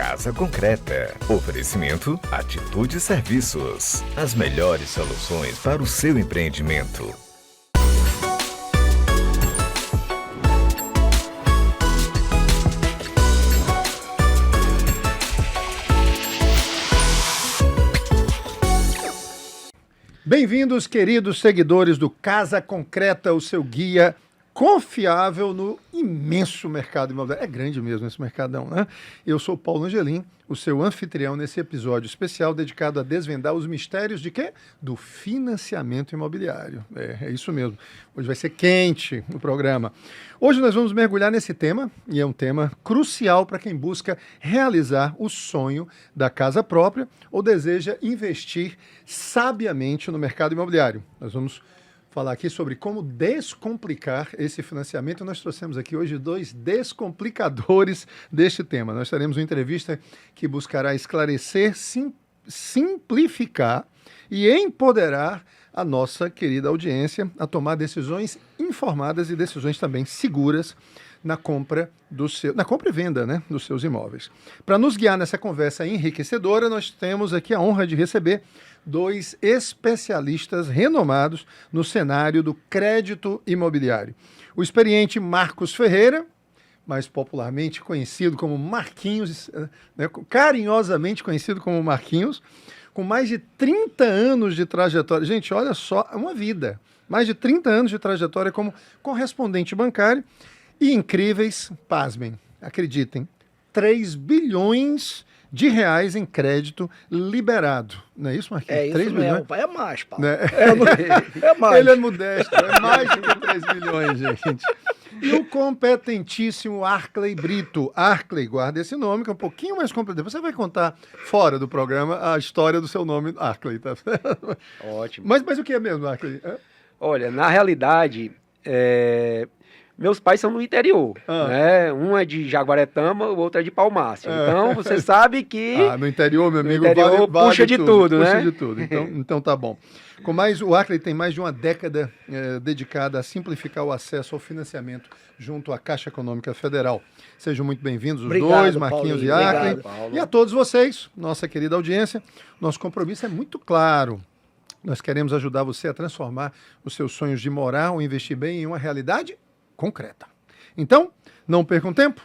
Casa Concreta. Oferecimento Atitude Serviços. As melhores soluções para o seu empreendimento. Bem-vindos, queridos seguidores do Casa Concreta, o seu guia confiável no imenso mercado imobiliário. É grande mesmo esse mercadão, né? Eu sou Paulo Angelim, o seu anfitrião nesse episódio especial dedicado a desvendar os mistérios de quê? Do financiamento imobiliário. É isso mesmo. Hoje vai ser quente o programa. Hoje nós vamos mergulhar nesse tema, e é um tema crucial para quem busca realizar o sonho da casa própria ou deseja investir sabiamente no mercado imobiliário. Nós vamos falar aqui sobre como descomplicar esse financiamento. Nós trouxemos aqui hoje dois descomplicadores deste tema. Nós teremos uma entrevista que buscará esclarecer, simplificar e empoderar a nossa querida audiência a tomar decisões informadas e decisões também seguras na compra e venda, né, dos seus imóveis. Para nos guiar nessa conversa enriquecedora, nós temos aqui a honra de receber dois especialistas renomados no cenário do crédito imobiliário. O experiente Marcos Ferreira, mais popularmente conhecido como Marquinhos, né, carinhosamente conhecido como Marquinhos, com mais de 30 anos de trajetória. Gente, olha só, uma vida. Mais de 30 anos de trajetória como correspondente bancário e incríveis, pasmem, acreditem, 3 bilhões de reais em crédito liberado. Não é isso, Marquinhos? É isso 3 bilhões? mesmo, pai. É mais, Paulo. Né? É mais. Ele é modesto, é mais do que 3 bilhões, gente. E o competentíssimo Arkley Brito. Arkley, guarda esse nome, que é um pouquinho mais competente. Você vai contar fora do programa a história do seu nome, Arkley, tá? Ótimo. Mas o que é mesmo, Arkley? Olha, na realidade, meus pais são do interior, né? Um é de Jaguaretama, o outro é de Palmácia. Então, você sabe que... no interior, meu amigo, no interior vale puxa de tudo, né? Puxa de tudo. Então tá bom. O Arkley tem mais de uma década dedicada a simplificar o acesso ao financiamento junto à Caixa Econômica Federal. Sejam muito bem-vindos os dois, Marquinhos e Arkley. E a todos vocês, nossa querida audiência, nosso compromisso é muito claro. Nós queremos ajudar você a transformar os seus sonhos de morar ou investir bem em uma realidade concreta. Então, não percam tempo,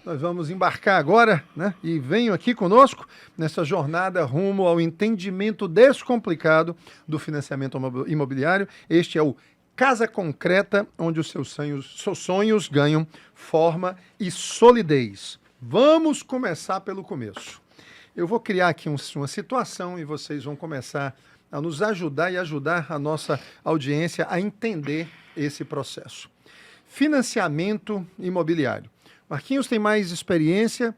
nós vamos embarcar agora, né? E venham aqui conosco nessa jornada rumo ao entendimento descomplicado do financiamento imobiliário. Este é o Casa Concreta, onde os seus sonhos ganham forma e solidez. Vamos começar pelo começo. Eu vou criar aqui uma situação e vocês vão começar a nos ajudar e ajudar a nossa audiência a entender esse processo. Financiamento imobiliário. Marquinhos tem mais experiência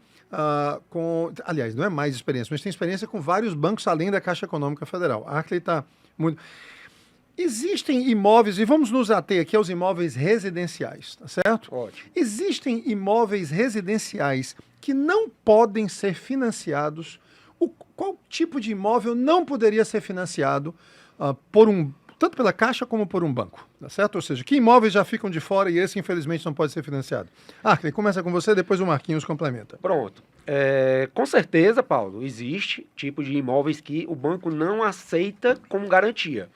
aliás, não é mais experiência, mas tem experiência com vários bancos além da Caixa Econômica Federal. A Arkley está muito... Existem imóveis, e vamos nos ater aqui aos imóveis residenciais, tá certo? Ótimo. Existem imóveis residenciais que não podem ser financiados. Qual tipo de imóvel não poderia ser financiado tanto pela Caixa como por um banco, tá certo? Ou seja, que imóveis já ficam de fora e esse, infelizmente, não pode ser financiado? Arkley, começa com você, depois o Marquinhos complementa. Pronto. Com certeza, Paulo, existe tipo de imóveis que o banco não aceita como garantia,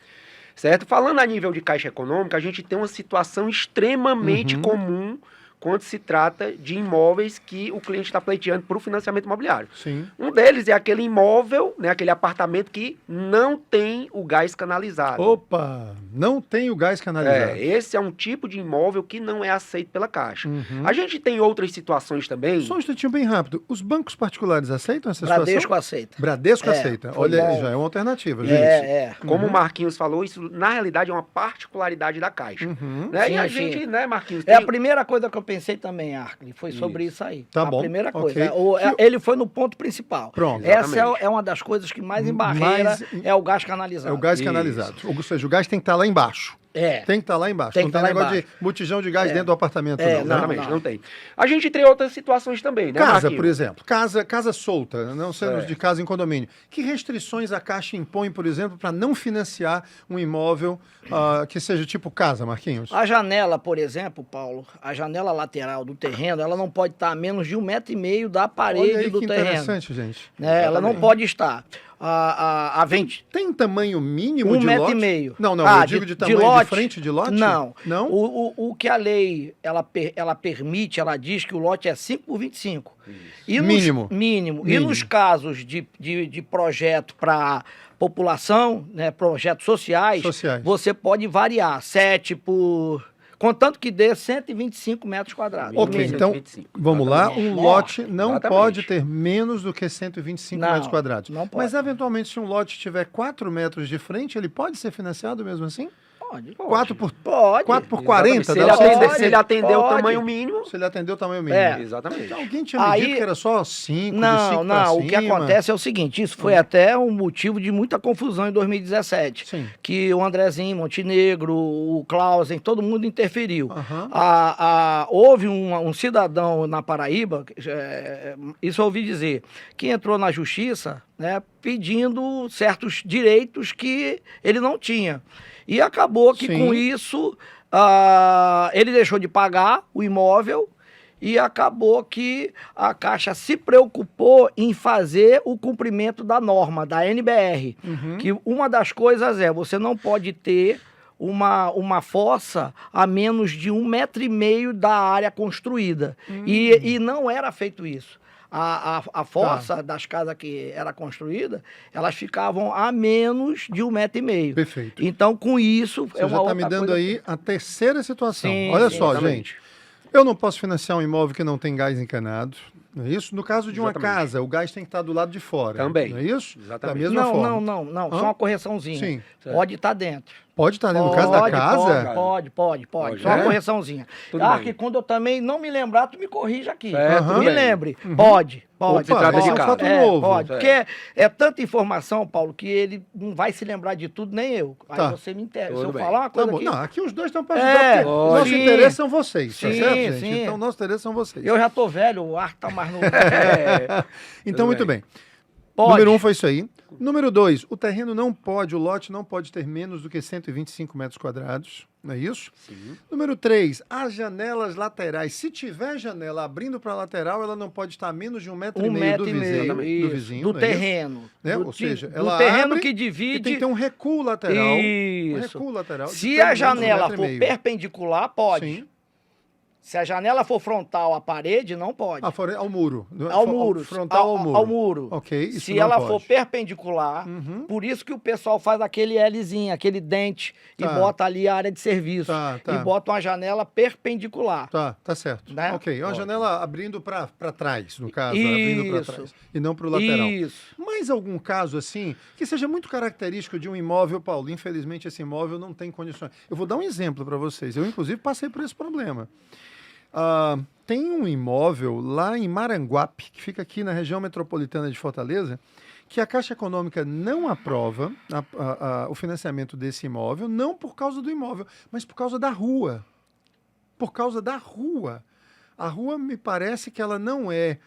certo? Falando a nível de Caixa Econômica, a gente tem uma situação extremamente comum quando se trata de imóveis que o cliente está pleiteando para o financiamento imobiliário. Sim. Um deles é aquele imóvel, né, aquele apartamento que não tem o gás canalizado. Opa, não tem o gás canalizado. Esse é um tipo de imóvel que não é aceito pela Caixa. A gente tem outras situações também. Só um instantinho bem rápido. Os bancos particulares aceitam essa Bradesco situação? aceita. Bradesco aceita. Olha, bom. já é uma alternativa, gente. Como o Marquinhos falou, isso na realidade é uma particularidade da Caixa. Né? Sim, E a sim. gente, né, Marquinhos? A primeira coisa que eu pensei também, Arkley, foi sobre isso aí. Tá a bom, primeira coisa. ok. Ele foi no ponto principal. Pronto. Essa Exatamente. é uma das coisas que mais em barreira é o gás canalizado. É o gás canalizado. Ou seja, o gás tem que estar lá embaixo. É. Tem que estar lá embaixo. Tem Não que tem tá lá negócio embaixo. de botijão de gás dentro do apartamento, É, não. né? Exatamente, não. não tem. A gente tem outras situações também, né, Casa, Marquinhos? por exemplo. Casa solta, não sendo Certo. de casa em condomínio. Que restrições a Caixa impõe, por exemplo, para não financiar um imóvel que seja tipo casa, Marquinhos? A janela, por exemplo, Paulo, a janela lateral do terreno, ela não pode estar a menos de 1,5 metro da Olha parede aí do que terreno. interessante, gente. Né? Ela não Exatamente. pode estar. A vente. Tem tamanho mínimo de 1,5 lote? metro. Não, eu digo de tamanho de frente de lote? Não. Não? O que a lei ela permite, ela diz que o lote é 5 por 25. E Mínimo. Mínimo. E Mínimo. nos casos de projeto para população, né, projetos sociais, você pode variar 7 por... Contanto que dê 125 metros quadrados. Ok, mínimo. então, 125, vamos lá. exatamente. Um lote não Exatamente. pode ter menos do que 125 Não, metros quadrados. não pode. Mas, eventualmente, se um lote tiver 4 metros de frente, ele pode ser financiado mesmo assim? Pode. 4 por Pode. 4 por Exatamente. 40? Se ele dá pra atender, ser? se ele atender o Pode. tamanho mínimo, Se ele atendeu o tamanho mínimo. É. exatamente. Alguém tinha me dito Aí- que era só 5, de 5 Não, pra não. O que cima. acontece é o seguinte: isso foi até um motivo de muita confusão em 2017. Sim. Que o Andrezinho, Montenegro, o Clausen, todo mundo interferiu. Aham. Houve um cidadão na Paraíba, isso eu ouvi dizer, que entrou na justiça, né, pedindo certos direitos que ele não tinha. E acabou que Sim. com isso ele deixou de pagar o imóvel e acabou que a Caixa se preocupou em fazer o cumprimento da norma, da NBR. Uhum. Que uma das coisas você não pode ter uma fossa a menos de 1,5 metro da área construída. E não era feito isso. A fossa das casas que era construída, elas ficavam a menos de 1,5 metro. Perfeito. Então, com isso, Você já está outra me dando coisa aí a terceira situação. Sim, Olha sim, só, exatamente. gente. Eu não posso financiar um imóvel que não tem gás encanado. Não é isso? No caso de uma Exatamente. casa, o gás tem que estar do lado de fora. Também. Não é isso? Exatamente. Da mesma forma. Não. Hã? Só uma correçãzinha. Sim. Pode estar dentro. Pode estar dentro do caso da casa? Pode. Pode, Só uma é? correçãozinha. Tudo Ah, bem. que quando eu também não me lembrar, tu me corrija aqui. Tudo Me bem. lembre. Pode. Opa, se trata esse de é um casa. fato novo. Pode. É. Porque é tanta informação, Paulo, que ele não vai se lembrar de tudo, nem eu. Aí Tá. você me interessa. Se Tudo eu bem. falar uma Tá coisa bom. aqui... Não, aqui os dois estão para É, ajudar. Porque o nosso sim. interesse são vocês, tá Sim, certo, gente? sim. Então, o nosso interesse são vocês. Eu já tô velho, o ar tá mais novo. Então, Tudo muito bem. bem. Pode. Número 1 foi isso aí. Número 2, o terreno não pode, o lote não pode ter menos do que 125 metros quadrados, não é isso? Sim. Número 3, as janelas laterais. Se tiver janela abrindo para a lateral, ela não pode estar a menos de 1,5 metro do 1,5 vizinho. metro. Do Isso, vizinho, do não é isso? terreno. Né? Do Ou ti- seja, do ela terreno abre que E tem divide. que ter um recuo lateral. Um Isso. recuo lateral. de Se pelo a menos janela 1,5 for metro. perpendicular, pode. Sim. Se a janela for frontal à parede, não pode. Ao muro. Ao muro. Frontal ao muro. Ao muro. Ok, isso Se não ela pode. for perpendicular, Uhum. por isso que o pessoal faz aquele Lzinho, aquele dente, Tá. e bota ali a área de serviço. Tá. E bota uma janela perpendicular. Tá certo. Né? Ok, uma Ótimo. janela abrindo para trás, no caso, abrindo para Isso. trás. E não para o lateral. Isso. Mais algum caso assim, que seja muito característico de um imóvel, Paulo? Infelizmente, esse imóvel não tem condições. Eu vou dar um exemplo para vocês. Eu, inclusive, passei por esse problema. Tem um imóvel lá em Maranguape, que fica aqui na região metropolitana de Fortaleza, que a Caixa Econômica não aprova o financiamento desse imóvel, não por causa do imóvel, mas por causa da rua. Por causa da rua. A rua me parece que ela não é,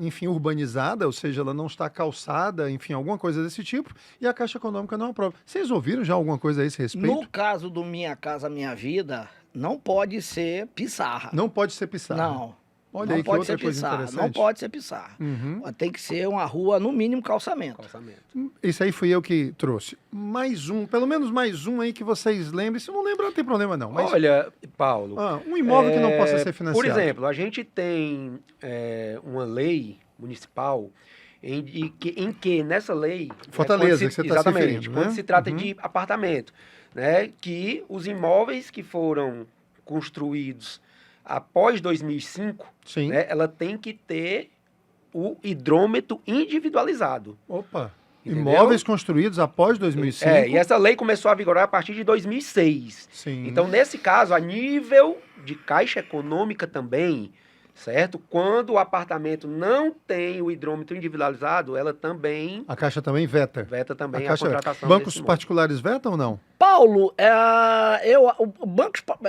enfim, urbanizada, ou seja, ela não está calçada, enfim, alguma coisa desse tipo, e a Caixa Econômica não aprova. Vocês ouviram já alguma coisa a esse respeito? No caso do Minha Casa Minha Vida, não pode ser pissarra. Não pode ser pissarra. Não. Olha Não aí que pode outra ser coisa pissarra. interessante. Não pode ser pissarra. Uhum. Tem que ser uma rua, no mínimo, calçamento. Isso aí fui eu que trouxe. Mais um, pelo menos mais um aí que vocês lembrem. Se não lembrar, não tem problema não. Mas, Olha, Paulo, um imóvel que não possa ser financiado. por exemplo, a gente tem uma lei municipal em que nessa lei... Fortaleza, quando que você tá se exatamente, referindo, quando né? se trata Uhum. de apartamento, né, que os imóveis que foram construídos após 2005, Sim. né, ela tem que ter o hidrômetro individualizado. Opa. Entendeu? Imóveis construídos após 2005. E essa lei começou a vigorar a partir de 2006. Sim. Então, nesse caso, a nível de Caixa Econômica também, certo? Quando o apartamento não tem o hidrômetro individualizado, ela também A Caixa também veta. veta também a Caixa veta. contratação Bancos desse imóvel. particulares vetam ou não? Paulo,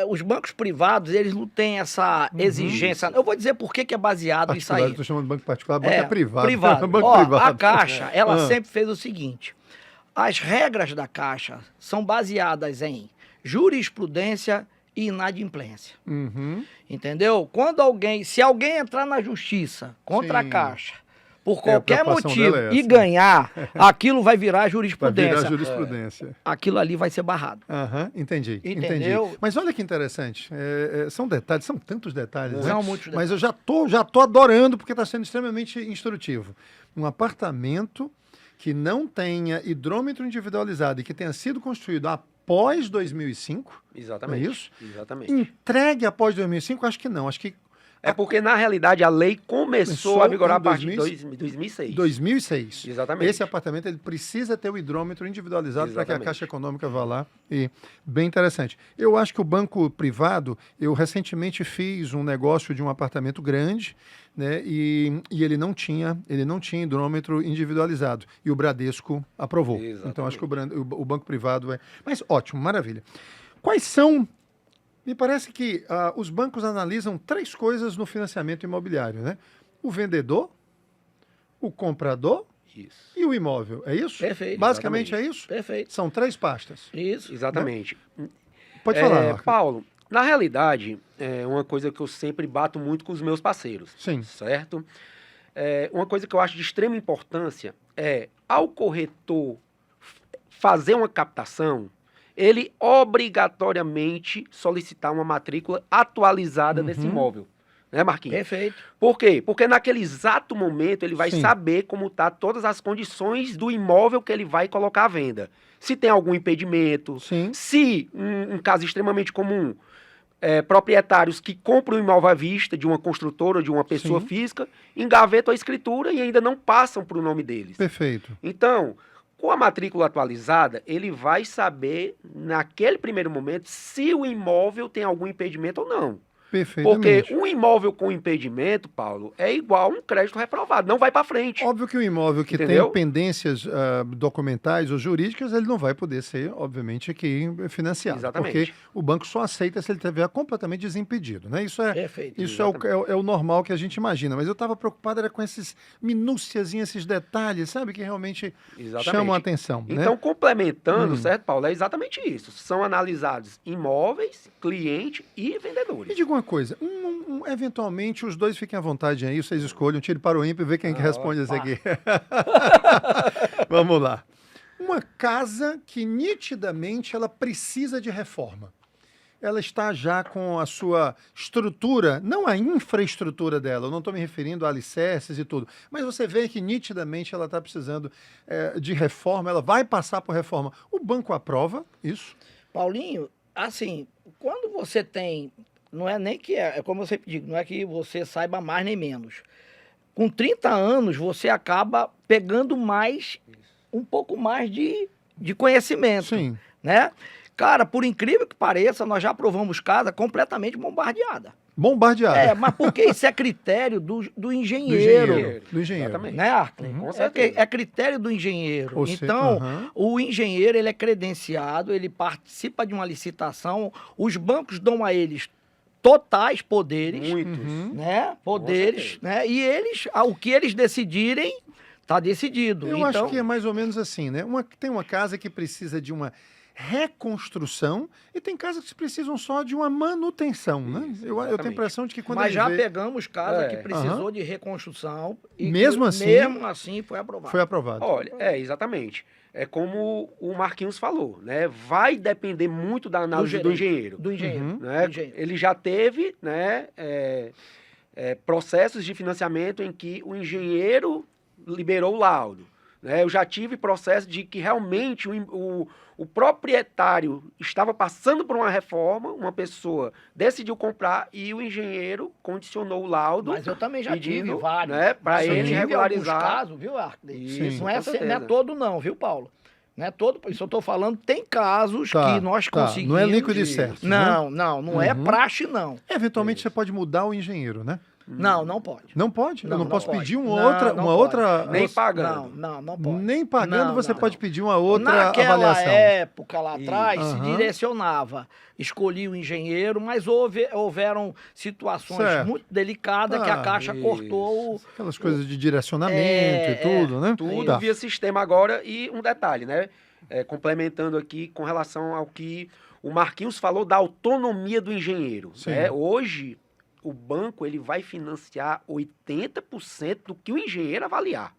os bancos privados, eles não têm essa exigência. Eu vou dizer por que é baseado isso Particular, eu aí. estou chamando de banco particular, banco é privado. Privado. Banco Ó, privado. a Caixa, ela Ah. sempre fez o seguinte: as regras da Caixa são baseadas em jurisprudência e inadimplência. Uhum. Entendeu? Se alguém entrar na justiça contra Sim. a Caixa, por a qualquer preocupação motivo, dela é e essa. ganhar, aquilo vai virar Vai jurisprudência. virar jurisprudência. Aquilo ali vai ser barrado. Aham, entendi. Entendeu? Entendi. Mas olha que interessante. São detalhes, são tantos detalhes. São né? muitos Mas eu já tô adorando porque está sendo extremamente instrutivo. Um apartamento que não tenha hidrômetro individualizado e que tenha sido construído após 2005, Exatamente. não é isso? Exatamente. Entregue após 2005, acho que não. Acho que É porque, na realidade, a lei começou a vigorar a partir de 2006. 2006. Exatamente. Esse apartamento ele precisa ter o hidrômetro individualizado para que a Exatamente. Caixa Econômica vá lá. E bem interessante. Eu acho que o banco privado, eu recentemente fiz um negócio de um apartamento grande, né? E ele não tinha hidrômetro individualizado. E o Bradesco aprovou. Exatamente. Então acho que o banco privado é. Mas ótimo, maravilha. Quais são? Me parece que os bancos analisam 3 coisas no financiamento imobiliário, né? O vendedor, o comprador Isso. e o imóvel. É isso? Perfeito. Basicamente é isso? Perfeito. São 3 pastas. Isso. Exatamente. Pode falar, Arca. Paulo, na realidade, é uma coisa que eu sempre bato muito com os meus parceiros. Sim. Certo? Uma coisa que eu acho de extrema importância é, ao corretor fazer uma captação, ele obrigatoriamente solicitar uma matrícula atualizada desse imóvel. Né, Marquinhos? Perfeito. Por quê? Porque naquele exato momento ele vai Sim. saber como tá todas as condições do imóvel que ele vai colocar à venda. Se tem algum impedimento, Sim. se, um caso extremamente comum, proprietários que compram o imóvel à vista de uma construtora ou de uma pessoa Sim. física, engavetam a escritura e ainda não passam para o nome deles. Perfeito. Então, com a matrícula atualizada, ele vai saber, naquele primeiro momento, se o imóvel tem algum impedimento ou não. Perfeitamente. Porque um imóvel com impedimento, Paulo, é igual um crédito reprovado, não vai para frente. Óbvio que o imóvel que Entendeu? tem pendências documentais ou jurídicas, ele não vai poder ser, obviamente, aqui financiado. Exatamente. Porque o banco só aceita se ele estiver completamente desimpedido, né? Isso Perfeito. Isso é o normal que a gente imagina. Mas eu estava preocupado era com esses minúciazinhos, esses detalhes, sabe? Que realmente Exatamente. chamam a atenção. Então, né? complementando, certo, Paulo? É exatamente isso. São analisados imóveis, cliente e Me vendedores. diga uma coisa, eventualmente os dois fiquem à vontade aí, vocês escolhem, tire para o ímpio e vê quem que responde isso aqui. Vamos lá. Uma casa que nitidamente ela precisa de reforma. Ela está já com a sua estrutura, não a infraestrutura dela, eu não estou me referindo a alicerces e tudo, mas você vê que nitidamente ela está precisando de reforma, ela vai passar por reforma. O banco aprova isso? Paulinho, assim, quando você tem, não é nem que, é como eu sempre digo, não é que você saiba mais nem menos. Com 30 anos, você acaba pegando um pouco mais de conhecimento, Sim. né? Cara, por incrível que pareça, nós já aprovamos casa completamente bombardeada. Bombardeada. Mas porque isso é critério do engenheiro. Do engenheiro. Exatamente. Né, Arkley? Com certeza. É critério do engenheiro. Ou seja, Então, aham. o engenheiro ele é credenciado, ele participa de uma licitação, os bancos dão a eles totais poderes, Muitos. né? Poderes, né? E o que eles decidirem, tá decidido. Eu então, acho que é mais ou menos assim, né? Tem uma casa que precisa de uma reconstrução e tem casas que precisam só de uma manutenção, né? Isso, Eu tenho a exatamente. impressão de que quando mas ele já vê, pegamos casa É. que precisou de reconstrução e Mesmo que, assim- mesmo assim foi aprovado. foi aprovado. Olha, exatamente. É como o Marquinhos falou, né? Vai depender muito da análise do engenheiro. Do engenheiro. Uhum. Né? Do engenheiro. Ele já teve, né, processos de financiamento em que o engenheiro liberou o laudo. Né? Eu já tive processo de que realmente o proprietário estava passando por uma reforma, uma pessoa decidiu comprar e o engenheiro condicionou o laudo. Mas eu também já pedindo, tive vários. né, pra Sim. ele Tive regularizar. alguns casos, viu, Arkley? Isso, Não é, com certeza. não é todo não, viu, Paulo? Não é todo, isso eu tô falando, tem casos Tá, que nós tá. conseguimos... Não é líquido e certo, né? Não é praxe, não. Eventualmente você pode mudar o engenheiro, né? Não pode. Não pode? Eu não posso pode. pedir Não outra... Nem pagando. Não pode. Nem pagando você pode pedir uma outra Naquela avaliação. época lá atrás, se Aham. direcionava. Escolhia o engenheiro, mas houveram situações Certo. muito delicadas que a Caixa isso. cortou Aquelas coisas de direcionamento e tudo, né? Tudo Tá. via sistema agora. E um detalhe, né? Complementando aqui com relação ao que o Marquinhos falou da autonomia do engenheiro. Sim. Né? Hoje, o banco ele vai financiar 80% do que o engenheiro avaliar.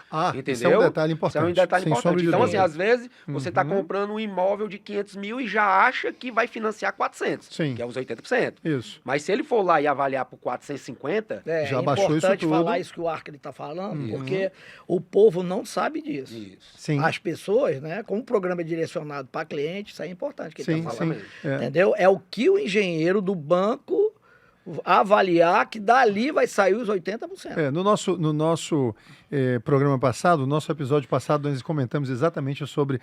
Isso é Entendeu? um detalhe importante. Isso é um detalhe sem importante. sombra de Então, assim, dúvida. às vezes, você está Uhum. comprando um imóvel de 500 mil e já acha que vai financiar 400, Sim. que é os 80%. Isso. Mas se ele for lá e avaliar por 450, Já é baixou isso importante tudo. falar isso que o Arca está falando, Uhum. porque o povo não sabe disso. isso. Sim. As pessoas, né? Como o programa é direcionado para cliente, isso é importante que ele Sim, está sim. falando. É. Entendeu? É o que o engenheiro do banco avaliar que dali vai sair os 80%. No nosso programa passado, no nosso episódio passado, nós comentamos exatamente sobre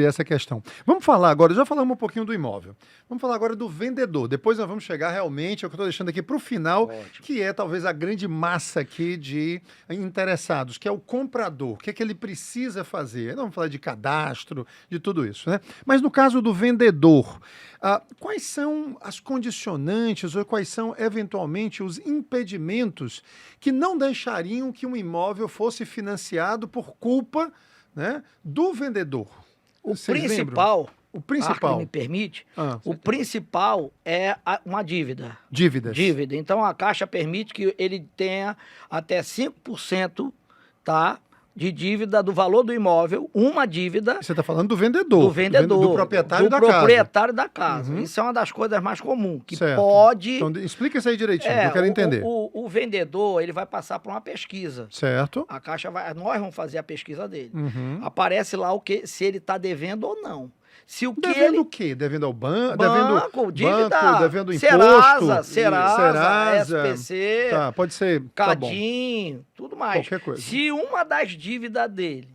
essa questão. Vamos falar agora, já falamos um pouquinho do imóvel. Vamos falar agora do vendedor. Depois nós vamos chegar realmente, é o que eu estou deixando aqui para o final, Ótimo. que é talvez a grande massa aqui de interessados, que é o comprador. O que é que ele precisa fazer? Não vamos falar de cadastro, de tudo isso, né? Mas no caso do vendedor, quais são as condicionantes ou quais são, eventualmente, os impedimentos que não deixariam que um imóvel fosse financiado por culpa, né, do vendedor? O Vocês lembram? principal, O Arca, principal. me permite, Ah, o principal é uma dívida. dívidas. Dívida. Então a Caixa permite que ele tenha até 5%, tá, de dívida do valor do imóvel, uma dívida Você está falando do vendedor. do vendedor, Do proprietário do da casa. proprietário da casa. Uhum. Isso é uma das coisas mais comuns, que Certo. pode... Então, explica isso aí direitinho, que eu quero entender. O vendedor, ele vai passar por uma pesquisa. Certo. A Caixa nós vamos fazer a pesquisa dele. Uhum. Aparece lá se ele está devendo ou não. Se o que Devendo ele o quê? Devendo ao banco? banco, dívida, Devendo Serasa, imposto? Serasa, SPC, Tá, pode ser. Tá bom. Cadim, tudo mais. Qualquer coisa. Se uma das dívidas dele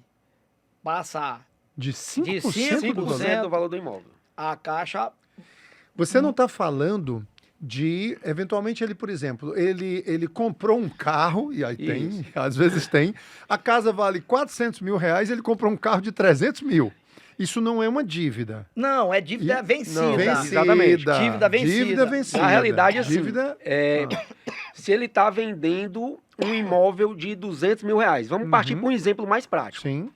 passar, De 5%, De 5% do valor? 5% do valor do imóvel. a Caixa... Você não está falando de, eventualmente, ele, por exemplo, ele comprou um carro, e aí tem, às vezes tem, a casa vale 400 mil reais, ele comprou um carro de 300 mil. Isso não é uma dívida. Não, é dívida vencida. Não, Vencida. exatamente. Dívida vencida. Dívida vencida. Na realidade, assim, Dívida... se ele está vendendo um imóvel de 200 mil reais, vamos partir para um exemplo mais prático. Sim.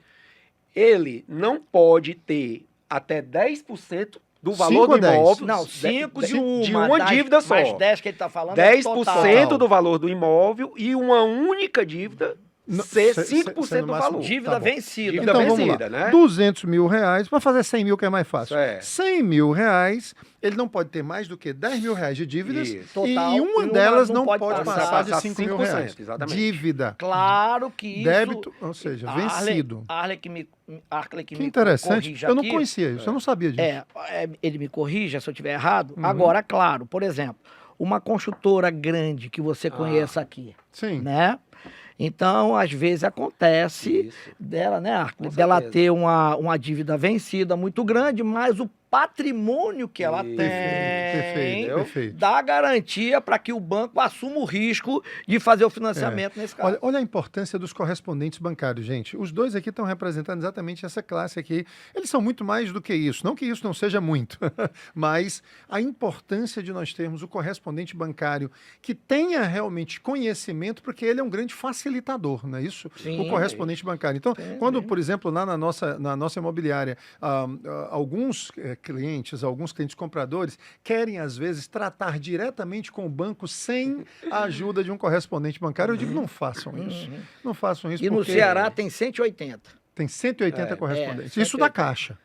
Ele não pode ter até 10% do valor 5 do a 10? imóvel. Não, 5 de uma. De uma dívida só. Mais 10 que ele está falando é 10% total. do valor do imóvel e uma única dívida ser 5% do valor. Dívida Tá bom. vencida. Dívida Então vamos vencida, lá. né? 200 mil reais, para fazer 100 mil que é mais fácil. É. 100 mil reais, ele não pode ter mais do que 10 mil reais de dívidas Isso. Total, e e uma uma delas não não pode pode passar passar de de 5 mil 5%, reais. exatamente. Dívida. Claro que isso... Débito, ou seja, vencido. Arley que Que me interessante. corrija Eu não aqui. conhecia isso, eu não sabia disso. Ele me corrija se eu estiver errado. Agora, claro, por exemplo, uma construtora grande que você conheça aqui, Sim. né? Então, às vezes acontece Isso. dela, né, Arco? Com Dela certeza. ter uma dívida vencida muito grande, mas o patrimônio que ela Isso. tem Perfeito, perfeito. dá garantia para que o banco assuma o risco de fazer o financiamento nesse caso. Olha a importância dos correspondentes bancários, gente. Os dois aqui estão representando exatamente essa classe aqui. Eles são muito mais do que isso. Não que isso não seja muito, mas a importância de nós termos o correspondente bancário que tenha realmente conhecimento, porque ele é um grande facilitador, não é isso? Sim. O correspondente bancário. Então, quando, por exemplo, lá na nossa imobiliária, alguns alguns clientes compradores querem, às vezes, tratar diretamente com o banco sem a ajuda de um correspondente bancário. Eu digo, não façam isso. Não façam isso E no porque Ceará tem 180. tem 180 correspondentes. 180. Isso da Caixa.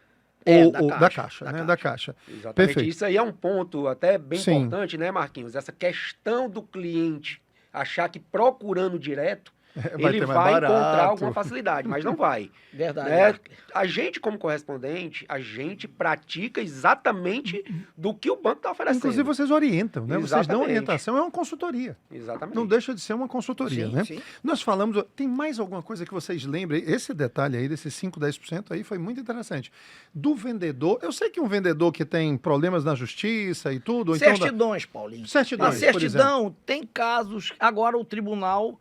Da Caixa, né? Da Caixa. Exatamente. Perfeito. Isso aí é um ponto até bem Sim. importante, né, Marquinhos? Essa questão do cliente achar que procurando direto, ele vai encontrar alguma facilidade, mas não vai. Verdade. Né? A gente, como correspondente, a gente pratica exatamente do que o banco está oferecendo. Inclusive, vocês orientam, né? Vocês dão Exatamente. orientação, é uma consultoria. Exatamente. Não deixa de ser uma consultoria, Sim, né? sim. Nós falamos, tem mais alguma coisa que vocês lembrem? Esse detalhe aí, desses 5, 10% aí, foi muito interessante. Do vendedor, eu sei que um vendedor que tem problemas na justiça e tudo... ou então Certidões, Paulinho. Certidões, A por exemplo. certidão tem casos, agora o tribunal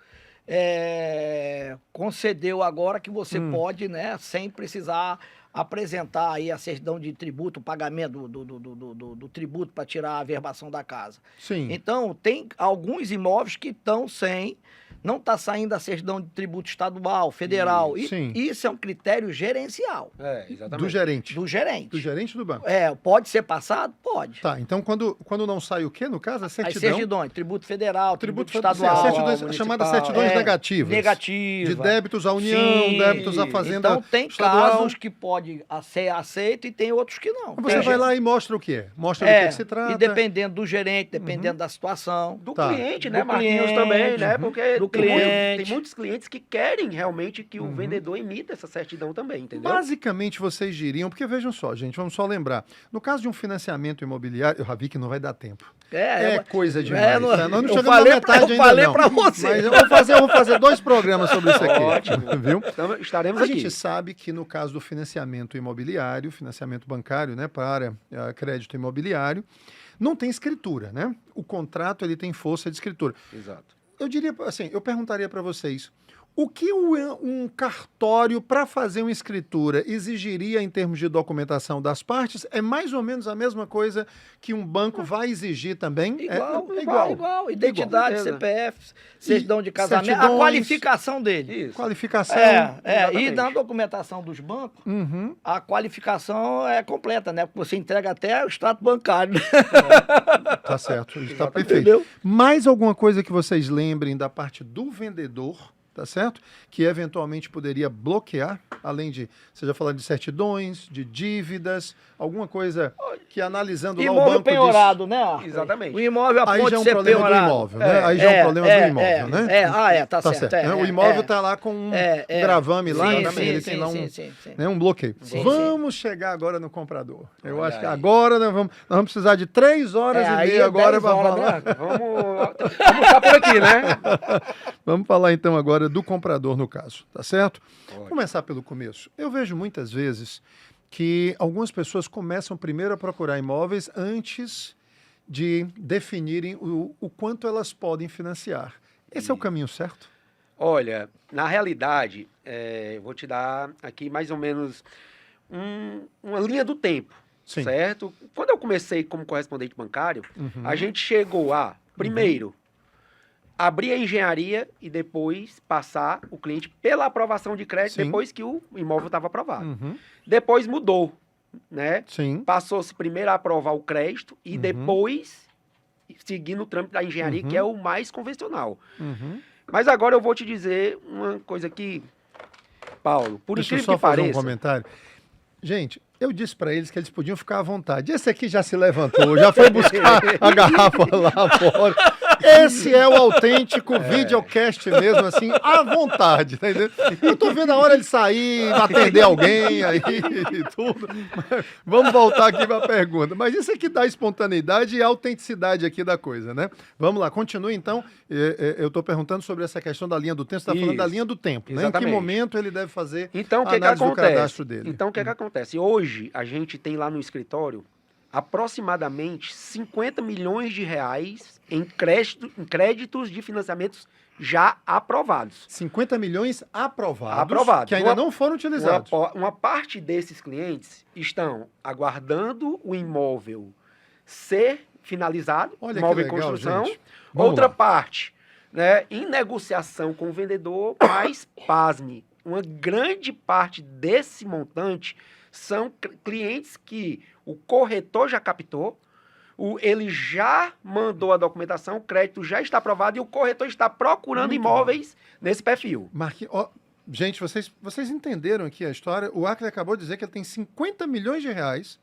concedeu agora que você pode, né, sem precisar apresentar aí a certidão de tributo, o pagamento do tributo para tirar a averbação da casa. Sim. Então, tem alguns imóveis que estão sem, não está saindo a certidão de tributo estadual, federal. Sim. Isso é um critério gerencial Exatamente. Do gerente. do gerente. Do gerente do banco. Pode ser passado? Pode. Tá, então quando não sai o quê, no caso? A As certidão? certidões, tributo federal, tributo Sim, estadual. certidões, municipal. chamadas certidões negativas. Negativa. De débitos à União, Sim. débitos à Fazenda Então tem estadual. casos que pode ser aceito e tem outros que não. Você Tem vai gente- lá e mostra o que é. Mostra do que se trata. E dependendo do gerente, dependendo da situação. Do Tá. cliente, né, Do Marquinhos, cliente, também, né? Porque do tem cliente. muitos clientes que querem realmente que o vendedor emita essa certidão também, entendeu? Basicamente, vocês diriam, porque vejam só, gente, vamos só lembrar. No caso de um financiamento imobiliário, eu já vi que não vai dar tempo. É coisa demais. não- Né? Nós não eu chegamos falei na metade eu ainda falei não. pra você. Mas eu vou fazer 2 programas sobre isso aqui. Ótimo. Viu? Então, estaremos A aqui. gente sabe que no caso do financiamento imobiliário, financiamento bancário, né, para crédito imobiliário, não tem escritura, né? O contrato ele tem força de escritura. Exato. Eu diria assim, eu perguntaria para vocês, o que um cartório para fazer uma escritura exigiria em termos de documentação das partes? É mais ou menos a mesma coisa que um banco vai exigir também? Igual. Identidade, Igual. CPF, certidão de casamento, a certidões. qualificação dele. Isso. Qualificação. E Exatamente. na documentação dos bancos, Uhum. a qualificação é completa, né? Porque você entrega até o extrato bancário. Né? Tá certo, está Exatamente. perfeito. Entendeu? Mais alguma coisa que vocês lembrem da parte do vendedor, tá certo? Que eventualmente poderia bloquear, além de, você já falou de certidões, de dívidas, alguma coisa que analisando lá o Imóvel banco penhorado, né? Arthur? Exatamente. O imóvel a Aí ponto já é de um ser problema do penhorado. imóvel, né? Aí já é um problema do imóvel, né? Tá certo. né? O imóvel está lá com um gravame lá, Sim, enfim, ele sim, tem lá um, sim. né, um bloqueio. Sim, Vamos chegar agora no comprador. Eu Olha acho que aí. agora nós vamos precisar de 3 horas e aí meia é agora 10 para horas, falar. né? Vamos ficar por aqui, né? Vamos falar então agora do comprador no caso, tá certo? Ótimo. Começar pelo começo. Eu vejo muitas vezes que algumas pessoas começam primeiro a procurar imóveis antes de definirem o quanto elas podem financiar. Esse é o caminho certo? Olha, na realidade, eu vou te dar aqui mais ou menos uma linha do tempo, Sim. certo? Quando eu comecei como correspondente bancário, a gente chegou a, primeiro, abrir a engenharia e depois passar o cliente pela aprovação de crédito Sim. depois que o imóvel estava aprovado. Uhum. Depois mudou, né? Sim. Passou-se primeiro a aprovar o crédito e Uhum. depois seguir no trâmite da engenharia, Uhum. que é o mais convencional. Uhum. Mas agora eu vou te dizer uma coisa aqui, Paulo, por Deixa eu incrível só que fazer pareça. um comentário. Gente, eu disse para eles que eles podiam ficar à vontade. Esse aqui já se levantou, já foi buscar a garrafa lá fora. Esse é o autêntico videocast mesmo, assim, à vontade, tá entendendo? Eu tô vendo a hora ele sair, atender alguém aí e tudo. Mas vamos voltar aqui para a pergunta. Mas isso aqui dá espontaneidade e autenticidade aqui da coisa, né? Vamos lá, continue então. Eu tô perguntando sobre essa questão da linha do tempo. Você está falando da Isso. linha do tempo, né? Em que Exatamente. momento ele deve fazer Então, o a que, que análise do acontece? cadastro dele? Então, o que, que acontece? Hoje, a gente tem lá no escritório aproximadamente 50 milhões de reais em créditos de financiamentos já aprovados. 50 milhões aprovados, Aprovados. que ainda não foram utilizados. Uma parte desses clientes estão aguardando o imóvel ser finalizado, Olha imóvel que em legal, construção. gente. Vamos Outra lá. parte, né, em negociação com o vendedor, mas, pasme, uma grande parte desse montante são clientes que o corretor já captou, ele já mandou a documentação, o crédito já está aprovado e o corretor está procurando Muito imóveis nesse perfil. Gente, vocês entenderam aqui a história? O Acre acabou de dizer que ele tem 50 milhões de reais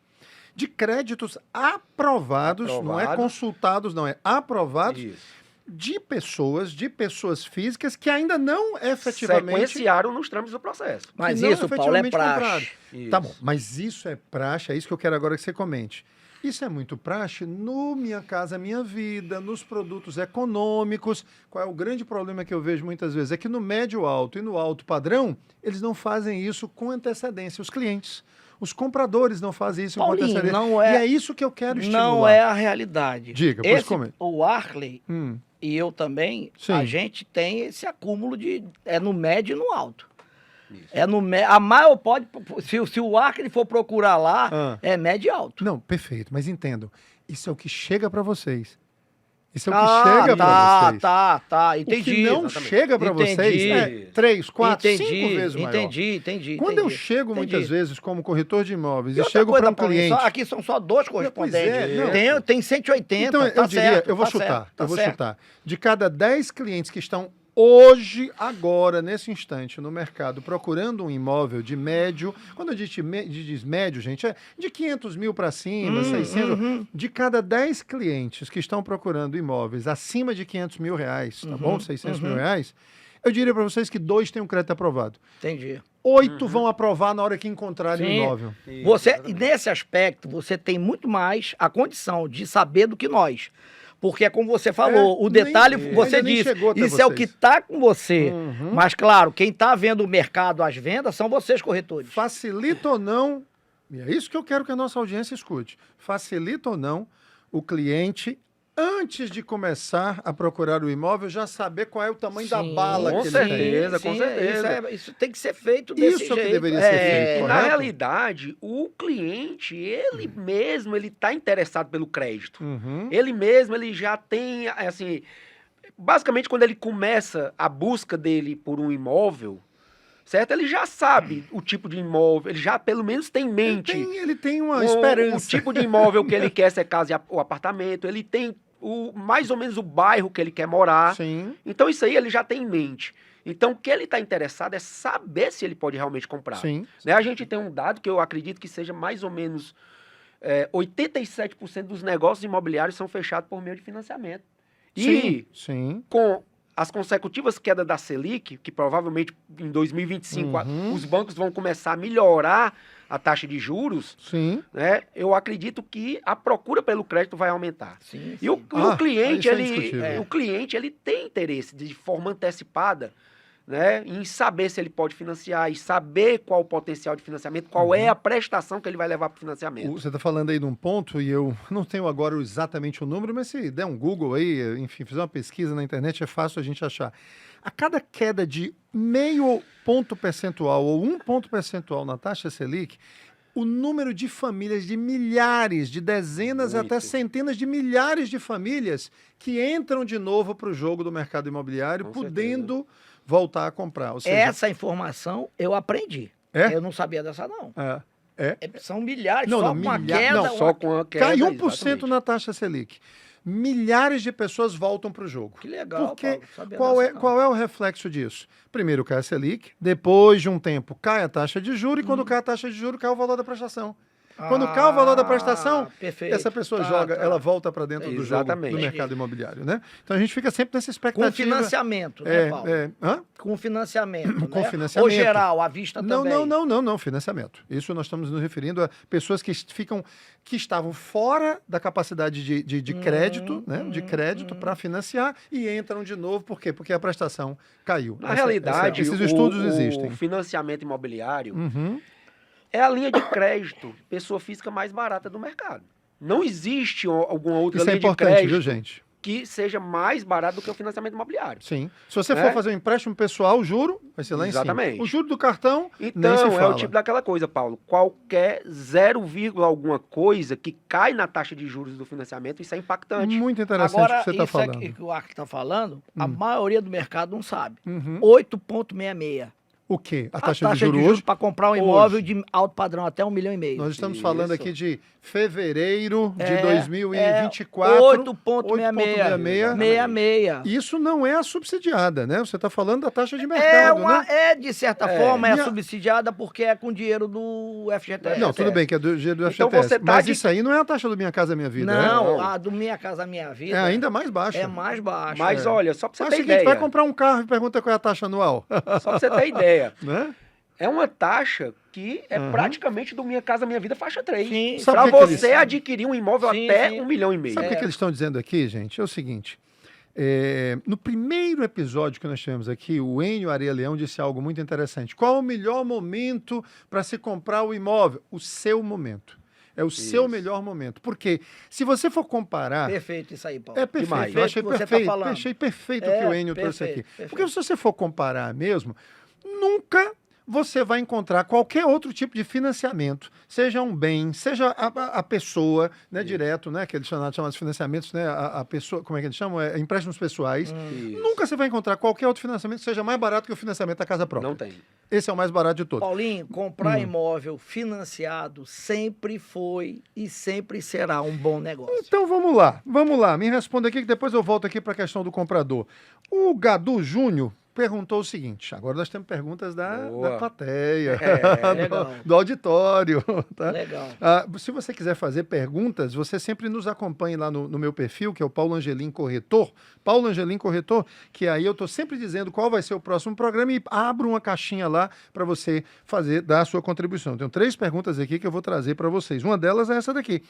de créditos aprovados, não é Aprovados. consultados, não, é aprovados. Isso. de pessoas físicas que ainda não efetivamente... Sequenciaram nos trâmites do processo. Mas que não isso, Paulo, é efetivamente praxe. Isso. Tá bom, mas isso é praxe, é isso que eu quero agora que você comente. Isso é muito praxe no Minha Casa Minha Vida, nos produtos econômicos. Qual é o grande problema que eu vejo muitas vezes? É que no médio alto e no alto padrão, eles não fazem isso com antecedência. Os clientes, os compradores não fazem isso Paulinho, com antecedência. não é, e é isso que eu quero estimular. não é a realidade. Diga, pois comente. O Arkley Hum, e eu também, Sim. a gente tem esse acúmulo de... É no médio e no alto. Isso. É no a maior pode... Se o Arkley for procurar lá, é médio e alto. Não, perfeito, mas entendam. Isso é o que chega para vocês. Isso é o que chega para vocês. Tá, O entendi. que não exatamente. chega para vocês é 3, 4, 5 vezes maior. Entendi. Quando eu chego muitas vezes como corretor de imóveis E e outra chego coisa, para um Paulinho, cliente... aqui são só 2 correspondentes. Pois é, não. Tem 180, Então, tá eu diria, certo, eu vou tá chutar, certo, tá eu vou certo. chutar. De cada 10 clientes que estão hoje, agora, nesse instante, no mercado, procurando um imóvel de médio, quando a gente diz médio, gente, é de 500 mil para cima, 600, de cada 10 clientes que estão procurando imóveis acima de 500 mil reais, tá bom? 600 mil reais, eu diria para vocês que 2 têm um crédito aprovado. Entendi. 8 vão aprovar na hora que encontrarem o Sim. imóvel. Isso, Você, exatamente. nesse aspecto, você tem muito mais a condição de saber do que nós. Porque é como você falou, o detalhe, você ainda nem disse, chegou até isso é o vocês. que está com você. Mas, claro, quem está vendo o mercado, as vendas, são vocês, corretores. Facilita ou não, e é isso que eu quero que a nossa audiência escute, facilita ou não o cliente, antes de começar a procurar o imóvel, já saber qual é o tamanho da bala com que certeza, ele tem. com certeza. Isso tem que ser feito desse Isso é o que jeito. deveria ser feito, E correto? na realidade, o cliente, ele mesmo, ele está interessado pelo crédito. Uhum. Ele mesmo, ele já tem, assim, basicamente quando ele começa a busca dele por um imóvel, certo? Ele já sabe o tipo de imóvel, ele já pelo menos tem em mente Ele tem uma o esperança. tipo de imóvel que ele quer, se é casa ou apartamento, ele tem mais ou menos o bairro que ele quer morar. Sim. Então isso aí ele já tem em mente. Então o que ele está interessado é saber se ele pode realmente comprar. Sim. Né? A gente tem um dado que eu acredito que seja mais ou menos 87% dos negócios imobiliários são fechados por meio de financiamento. E Sim. com as consecutivas quedas da Selic, que provavelmente em 2025 os bancos vão começar a melhorar a taxa de juros, Sim. né? Eu acredito que a procura pelo crédito vai aumentar. Sim, E o Ah, cliente, isso é ele, indiscutível. o cliente, ele tem interesse de forma antecipada, né, em saber se ele pode financiar e saber qual o potencial de financiamento, qual é a prestação que ele vai levar para o financiamento. Você está falando aí de um ponto, e eu não tenho agora exatamente o número, mas se der um Google aí, enfim, fizer uma pesquisa na internet, é fácil a gente achar. A cada queda de meio ponto percentual ou 1 ponto percentual na taxa Selic, o número de famílias, de milhares, de dezenas Muito. até centenas de milhares de famílias que entram de novo para o jogo do mercado imobiliário, Com podendo voltar a comprar. Ou seja, Essa informação eu aprendi. É? Eu não sabia dessa, não. é. São milhares, Não, só não, com uma milhares- queda. não, Só com a queda, Cai 1% exatamente. na taxa Selic. Milhares de pessoas voltam para o jogo. Que legal, Porque Paulo, não sabia qual dessa, é, não. qual é o reflexo disso? Primeiro cai a Selic, depois de um tempo cai a taxa de juros, e quando cai a taxa de juros, cai o valor da prestação. Quando cai o valor da prestação, perfeito. essa pessoa Tá, joga, tá. ela volta para dentro do jogo Exatamente. do mercado imobiliário, né? Então a gente fica sempre nessa Com expectativa. financiamento, né, Paulo? Hã? Com financiamento, Com né? financiamento. Ou geral, à vista Não, também. não, financiamento. Isso nós estamos nos referindo a pessoas que estavam fora da capacidade de crédito, né? De crédito para financiar e entram de novo. Por quê? Porque a prestação caiu. Na realidade, esses estudos o existem. financiamento imobiliário Uhum. é a linha de crédito, pessoa física mais barata do mercado. Não existe alguma outra Isso é linha de importante, crédito viu, gente? que seja mais barato do que o financiamento imobiliário. Sim. Se você Né? for fazer um empréstimo pessoal, o juro vai ser lá em Exatamente. cima. O juro do cartão, nem se Então, é fala. o tipo daquela coisa, Paulo. Qualquer 0, alguma coisa que cai na taxa de juros do financiamento, isso é impactante. Muito interessante Agora, o que você está isso falando. aqui que o Ark está falando, a maioria do mercado não sabe. Uhum. 8,66. O quê? A A taxa de juros hoje? para comprar um imóvel de alto padrão, até 1,5 milhão. Nós estamos Isso. falando aqui de fevereiro de É, 2024. 8,66. 66. Isso não é a subsidiada, né? Você está falando da taxa de mercado, né? De certa forma, é E a- subsidiada porque é com dinheiro do FGTS. Não, tudo bem, que é do dinheiro do Então FGTS. você tá Mas de- isso aí não é a taxa do Minha Casa Minha Vida, Não, Não. a do Minha Casa Minha Vida é ainda mais baixa. é mais baixa. Mas olha, só para você Mas é ter o seguinte, ideia. vai comprar um carro e pergunta qual é a taxa anual. Só para você ter ideia. Né? É uma taxa que é Aham. praticamente do Minha Casa Minha Vida faixa 3. Sim. Sabe Para o que que você eles- adquirir um imóvel Sim, até sim. 1,5 milhão. Sabe o que eles estão dizendo aqui, gente? É o seguinte. No primeiro episódio que nós tivemos aqui, o Enio Areia Leão disse algo muito interessante. Qual o melhor momento para se comprar o imóvel? O seu momento. É o seu melhor momento. Porque se você for comparar... Perfeito isso aí, Paulo. É perfeito, Demais. eu achei o que você tá perfeito, falando. achei perfeito o É, que o Enio trouxe aqui. perfeito, Porque se você for comparar mesmo, nunca você vai encontrar qualquer outro tipo de financiamento, seja um bem, seja a pessoa, né, direto, né, que eles chamam de financiamentos, né, a pessoa, como é que eles chamam? Empréstimos pessoais. Isso. Nunca você vai encontrar qualquer outro financiamento que seja mais barato que o financiamento da casa própria. Não tem. Esse é o mais barato de todos. Paulinho, comprar imóvel financiado sempre foi e sempre será um bom negócio. Então vamos lá. Me responda aqui que depois eu volto aqui para a questão do comprador. O Gadu Júnior perguntou o seguinte, agora nós temos perguntas da Boa. plateia, legal. do auditório. Tá? Legal. Se você quiser fazer perguntas, você sempre nos acompanhe lá no meu perfil, que é o Paulo Angelim Corretor. Paulo Angelim Corretor, que aí eu estou sempre dizendo qual vai ser o próximo programa e abro uma caixinha lá para você dar a sua contribuição. Tenho 3 perguntas aqui que eu vou trazer para vocês. Uma delas é essa daqui.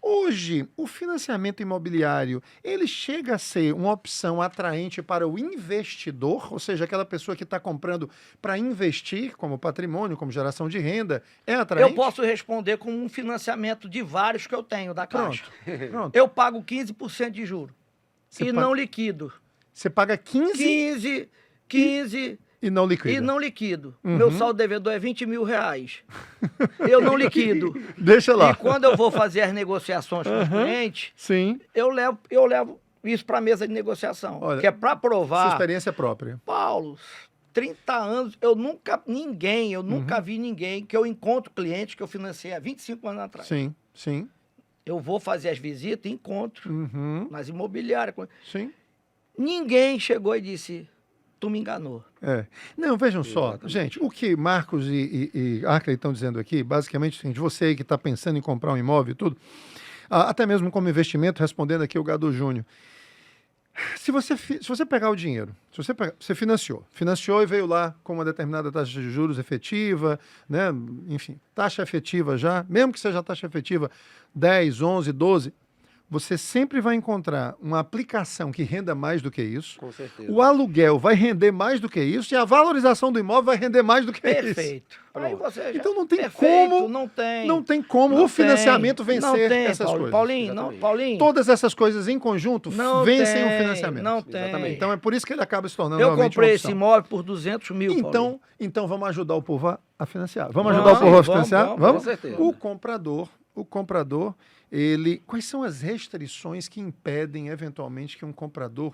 Hoje, o financiamento imobiliário, ele chega a ser uma opção atraente para o investidor, ou seja, aquela pessoa que está comprando para investir, como patrimônio, como geração de renda, é atraente? Eu posso responder com um financiamento de vários que eu tenho da Caixa. Pronto. Eu pago 15% de juros Você e paga- não liquido. Você paga 15 15 e não liquida. e não liquido. Uhum. Meu saldo devedor é 20 mil reais. Eu não liquido. Deixa lá. E quando eu vou fazer as negociações com os clientes, Sim, eu levo isso para a mesa de negociação. Olha, que é para sua provar. experiência própria. Paulo, 30 anos, eu nunca vi ninguém que eu encontro cliente que eu financei há 25 anos atrás. Sim, sim. Eu vou fazer as visitas e encontro Uhum, nas imobiliárias. sim. Ninguém chegou e disse, tu me enganou. É. Não, vejam só, Exatamente. gente, o que Marcos e Arkley estão dizendo aqui, basicamente, é o seguinte, você aí que está pensando em comprar um imóvel e tudo, até mesmo como investimento, respondendo aqui o Gado Júnior, se você pegar o dinheiro, você financiou e veio lá com uma determinada taxa de juros efetiva, né? Enfim, taxa efetiva já, mesmo que seja a taxa efetiva 10, 11, 12, você sempre vai encontrar uma aplicação que renda mais do que isso, Com certeza. o aluguel vai render mais do que isso e a valorização do imóvel vai render mais do que isso. Perfeito. Aí você já- Então não tem Perfeito, como, não tem. não tem como Não o financiamento tem. vencer Não tem, essas Paulo. coisas. Paulinho, não, Exatamente. Paulinho. Todas essas coisas em conjunto Não vencem tem, o financiamento. Não tem. Exatamente. Então é por isso que ele acaba se tornando Eu realmente comprei uma esse opção. imóvel por 200 mil, Paulinho. Então vamos ajudar o povo a financiar. Vamos Vamos, ajudar o povo a vamos, financiar? vamos, Vamos? com certeza. O comprador, quais são as restrições que impedem eventualmente que um comprador,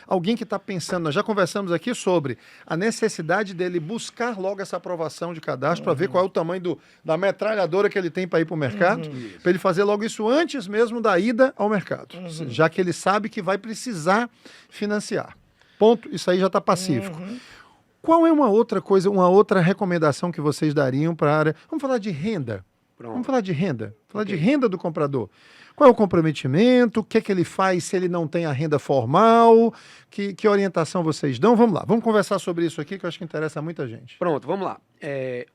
alguém que está pensando, nós já conversamos aqui sobre a necessidade dele buscar logo essa aprovação de cadastro para ver qual é o tamanho da metralhadora que ele tem para ir para o mercado, para ele fazer logo isso antes mesmo da ida ao mercado, já que ele sabe que vai precisar financiar. Ponto, isso aí já está pacífico. Qual é uma outra coisa, uma outra recomendação que vocês dariam para a área? Vamos falar de renda. Pronto. Vamos falar de renda. Falar de Ok. renda do comprador. Qual é o comprometimento? O que é que ele faz se ele não tem a renda formal? Que orientação vocês dão? Vamos lá, vamos conversar sobre isso aqui que eu acho que interessa a muita gente. Pronto, vamos lá.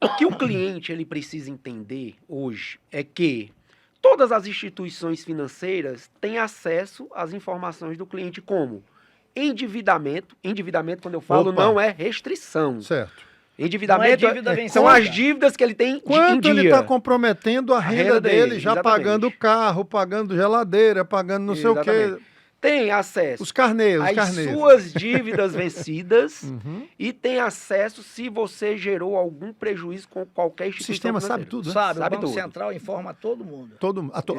O que o cliente ele precisa entender hoje é que todas as instituições financeiras têm acesso às informações do cliente como endividamento. Endividamento, quando eu falo, Opa. não é restrição. Certo. Endividamento Não é dívida são vencida. as dívidas que ele tem em Quanto ele dia. está comprometendo a renda dele, já exatamente. pagando carro, pagando geladeira, pagando não sei o quê. Exatamente. tem acesso Os carneiros, os às carneiros. suas dívidas vencidas Uhum. e tem acesso se você gerou algum prejuízo com qualquer O instituição sistema sabe financeira. tudo, né? Sabe, Sabe o Banco tudo. Central informa todo mundo.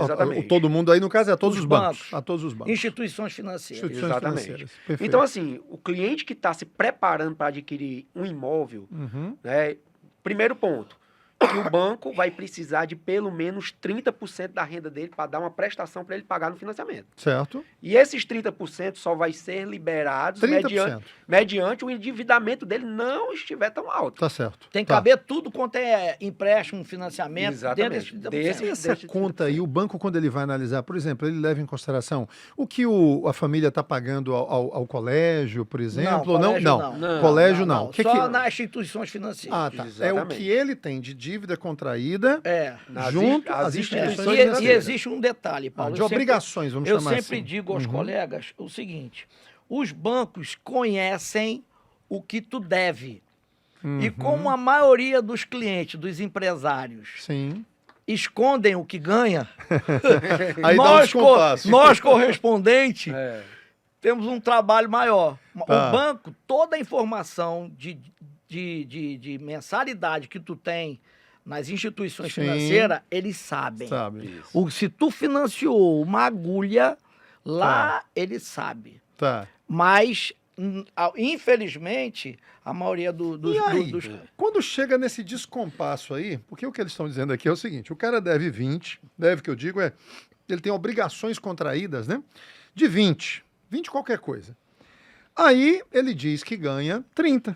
Exatamente. Todo mundo aí, no caso, é a todos Os os bancos. bancos. A todos os bancos. Instituições financeiras. Instituições Exatamente. financeiras. Perfeito. Então, assim, o cliente que está se preparando para adquirir um imóvel, Uhum. né, primeiro ponto, que o banco vai precisar de pelo menos 30% da renda dele para dar uma prestação para ele pagar no financiamento. Certo. E esses 30% só vai ser liberados 30%. mediante o endividamento dele não estiver tão alto. Tá certo. Tem que Tá. caber tudo quanto é empréstimo, financiamento, Exatamente. dentro desse 30%. E essa conta aí, o banco, quando ele vai analisar, por exemplo, ele leva em consideração o que a família está pagando ao colégio, por exemplo? colégio não. não. Colégio não. O que Só que- nas instituições financeiras. Ah, tá. É o Exatamente. que ele tem de dívida contraída Nas junto as às É, instituições e financeiras. existe um detalhe, Paulo. De eu sempre- obrigações, vamos Eu chamar sempre assim. digo aos Uhum. colegas o seguinte: os bancos conhecem o que tu deve. E Uhum. como a maioria dos clientes, dos empresários, Sim. escondem o que ganha, Aí dá um nós, descompasso. nós correspondentes, É. temos um trabalho maior. Tá. O banco, toda a informação de mensalidade que tu tem nas instituições Sim. financeiras, eles sabem. Sabe. Se tu financiou uma agulha, lá ele sabe. Tá. Mas, infelizmente, a maioria dos... E aí, dos- quando chega nesse descompasso aí, porque o que eles estão dizendo aqui é o seguinte, o cara deve 20, deve que eu digo é, ele tem obrigações contraídas, né? De 20 qualquer coisa. Aí ele diz que ganha 30.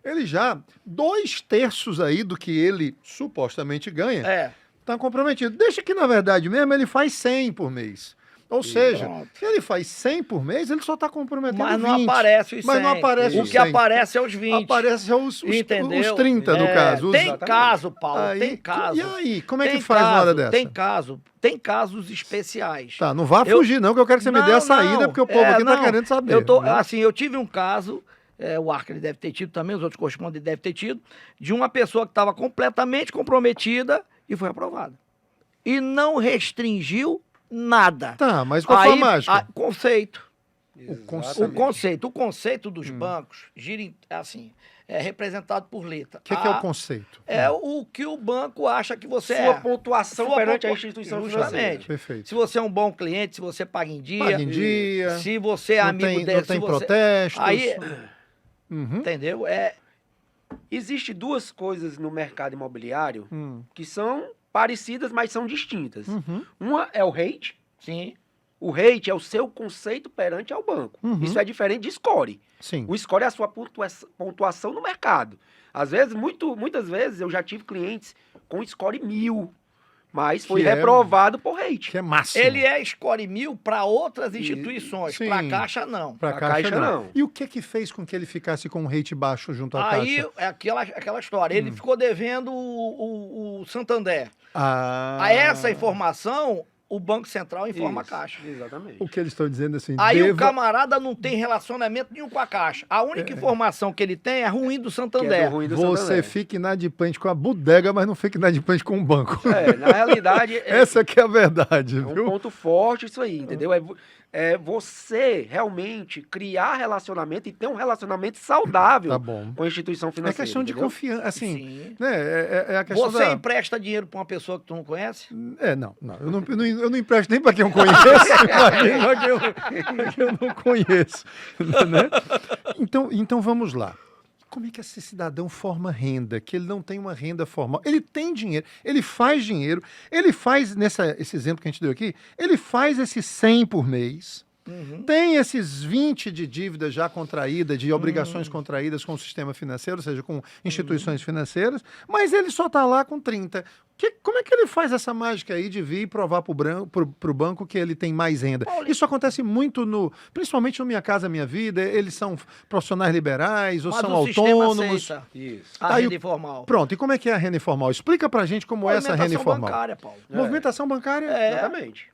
Ele já, 2/3 aí do que ele supostamente ganha, É, está comprometido. Deixa que, na verdade mesmo, ele faz 100 por mês. Ou seja, pronto. se ele faz 100 por mês, ele só está comprometendo mas não 20. aparece os 100. Mas não aparece O os que 100. aparece é os 20. Aparece os Entendeu? 30, no É, caso. Os- Tem Exatamente. caso, Paulo, Aí, tem caso. E aí, como é que Tem faz na hora caso, dessa? Tem casos especiais. Tá, não vá Eu- fugir não, que eu quero que você me dê a Não, saída, não. porque o povo aqui tá Não. querendo saber. né? Assim, eu tive um caso, o Arca ele deve ter tido também, os outros correspondentes devem ter tido, de uma pessoa que estava completamente comprometida e foi aprovada. E não restringiu nada. Tá, mas qual foi a mágica? Conceito. Exatamente. O conceito dos bancos gira assim, é representado por letra. O que é o conceito? É o que o banco acha que você Sua é. pontuação Sua perante a pontua- instituição Justamente. financeira. Perfeito. Se você é um bom cliente, se você paga em dia. Paga em dia, Se você é não amigo tem, dele. não tem se você... protestos. Aí, Uhum. entendeu? Existem duas coisas no mercado imobiliário Hum. que são parecidas, mas são distintas. Uhum. Uma é o rate. Sim. O rate é o seu conceito perante ao banco. Uhum. Isso é diferente de score. Sim. O score é a sua pontuação no mercado. Às vezes, muitas vezes, eu já tive clientes com score 1000, mas foi Que é- reprovado por rate. Que é máximo. Ele é score 1000 para outras instituições, sim. para a Caixa não. Pra A caixa, Caixa, não. não. E o que fez com que ele ficasse com um rate baixo junto à Aí caixa? é aquela história. Ele ficou devendo o Santander. Ah, A essa informação, o Banco Central informa Isso, a Caixa. Exatamente. O que eles estão dizendo assim, Aí o deva- camarada não tem relacionamento nenhum com a Caixa. A única informação que ele tem é ruim do Que é Santander. do ruim do você Santander. fica inadimplente com a bodega, mas não fica inadimplente com o banco. Na realidade, Essa que é a verdade, é um viu? ponto forte isso aí, entendeu? É você realmente criar relacionamento e ter um relacionamento saudável Tá bom. com a instituição É financeira. questão de entendeu? confiança, assim, Sim. né? É a questão Você da... empresta dinheiro para uma pessoa que tu não conhece? Não. Eu não empresto nem para quem eu conheço, imagina pra quem eu não conheço. Né? Então vamos lá. Como é que esse cidadão forma renda? Que ele não tem uma renda formal. Ele tem dinheiro, ele faz dinheiro, ele faz, esse exemplo que a gente deu aqui, ele faz esses 100 por mês, tem esses 20 de dívida já contraída, de obrigações contraídas com o sistema financeiro, ou seja, com instituições financeiras, mas ele só está lá com 30. Como é que ele faz essa mágica aí de vir e provar para o banco que ele tem mais renda? Isso acontece muito principalmente no Minha Casa Minha Vida, eles são profissionais liberais ou Mas são o sistema autônomos. aceita Isso. a Aí renda o- informal. Pronto, e como é que é a renda informal? Explica pra gente como é essa renda Movimentação informal. bancária, Paulo. Movimentação bancária? Exatamente.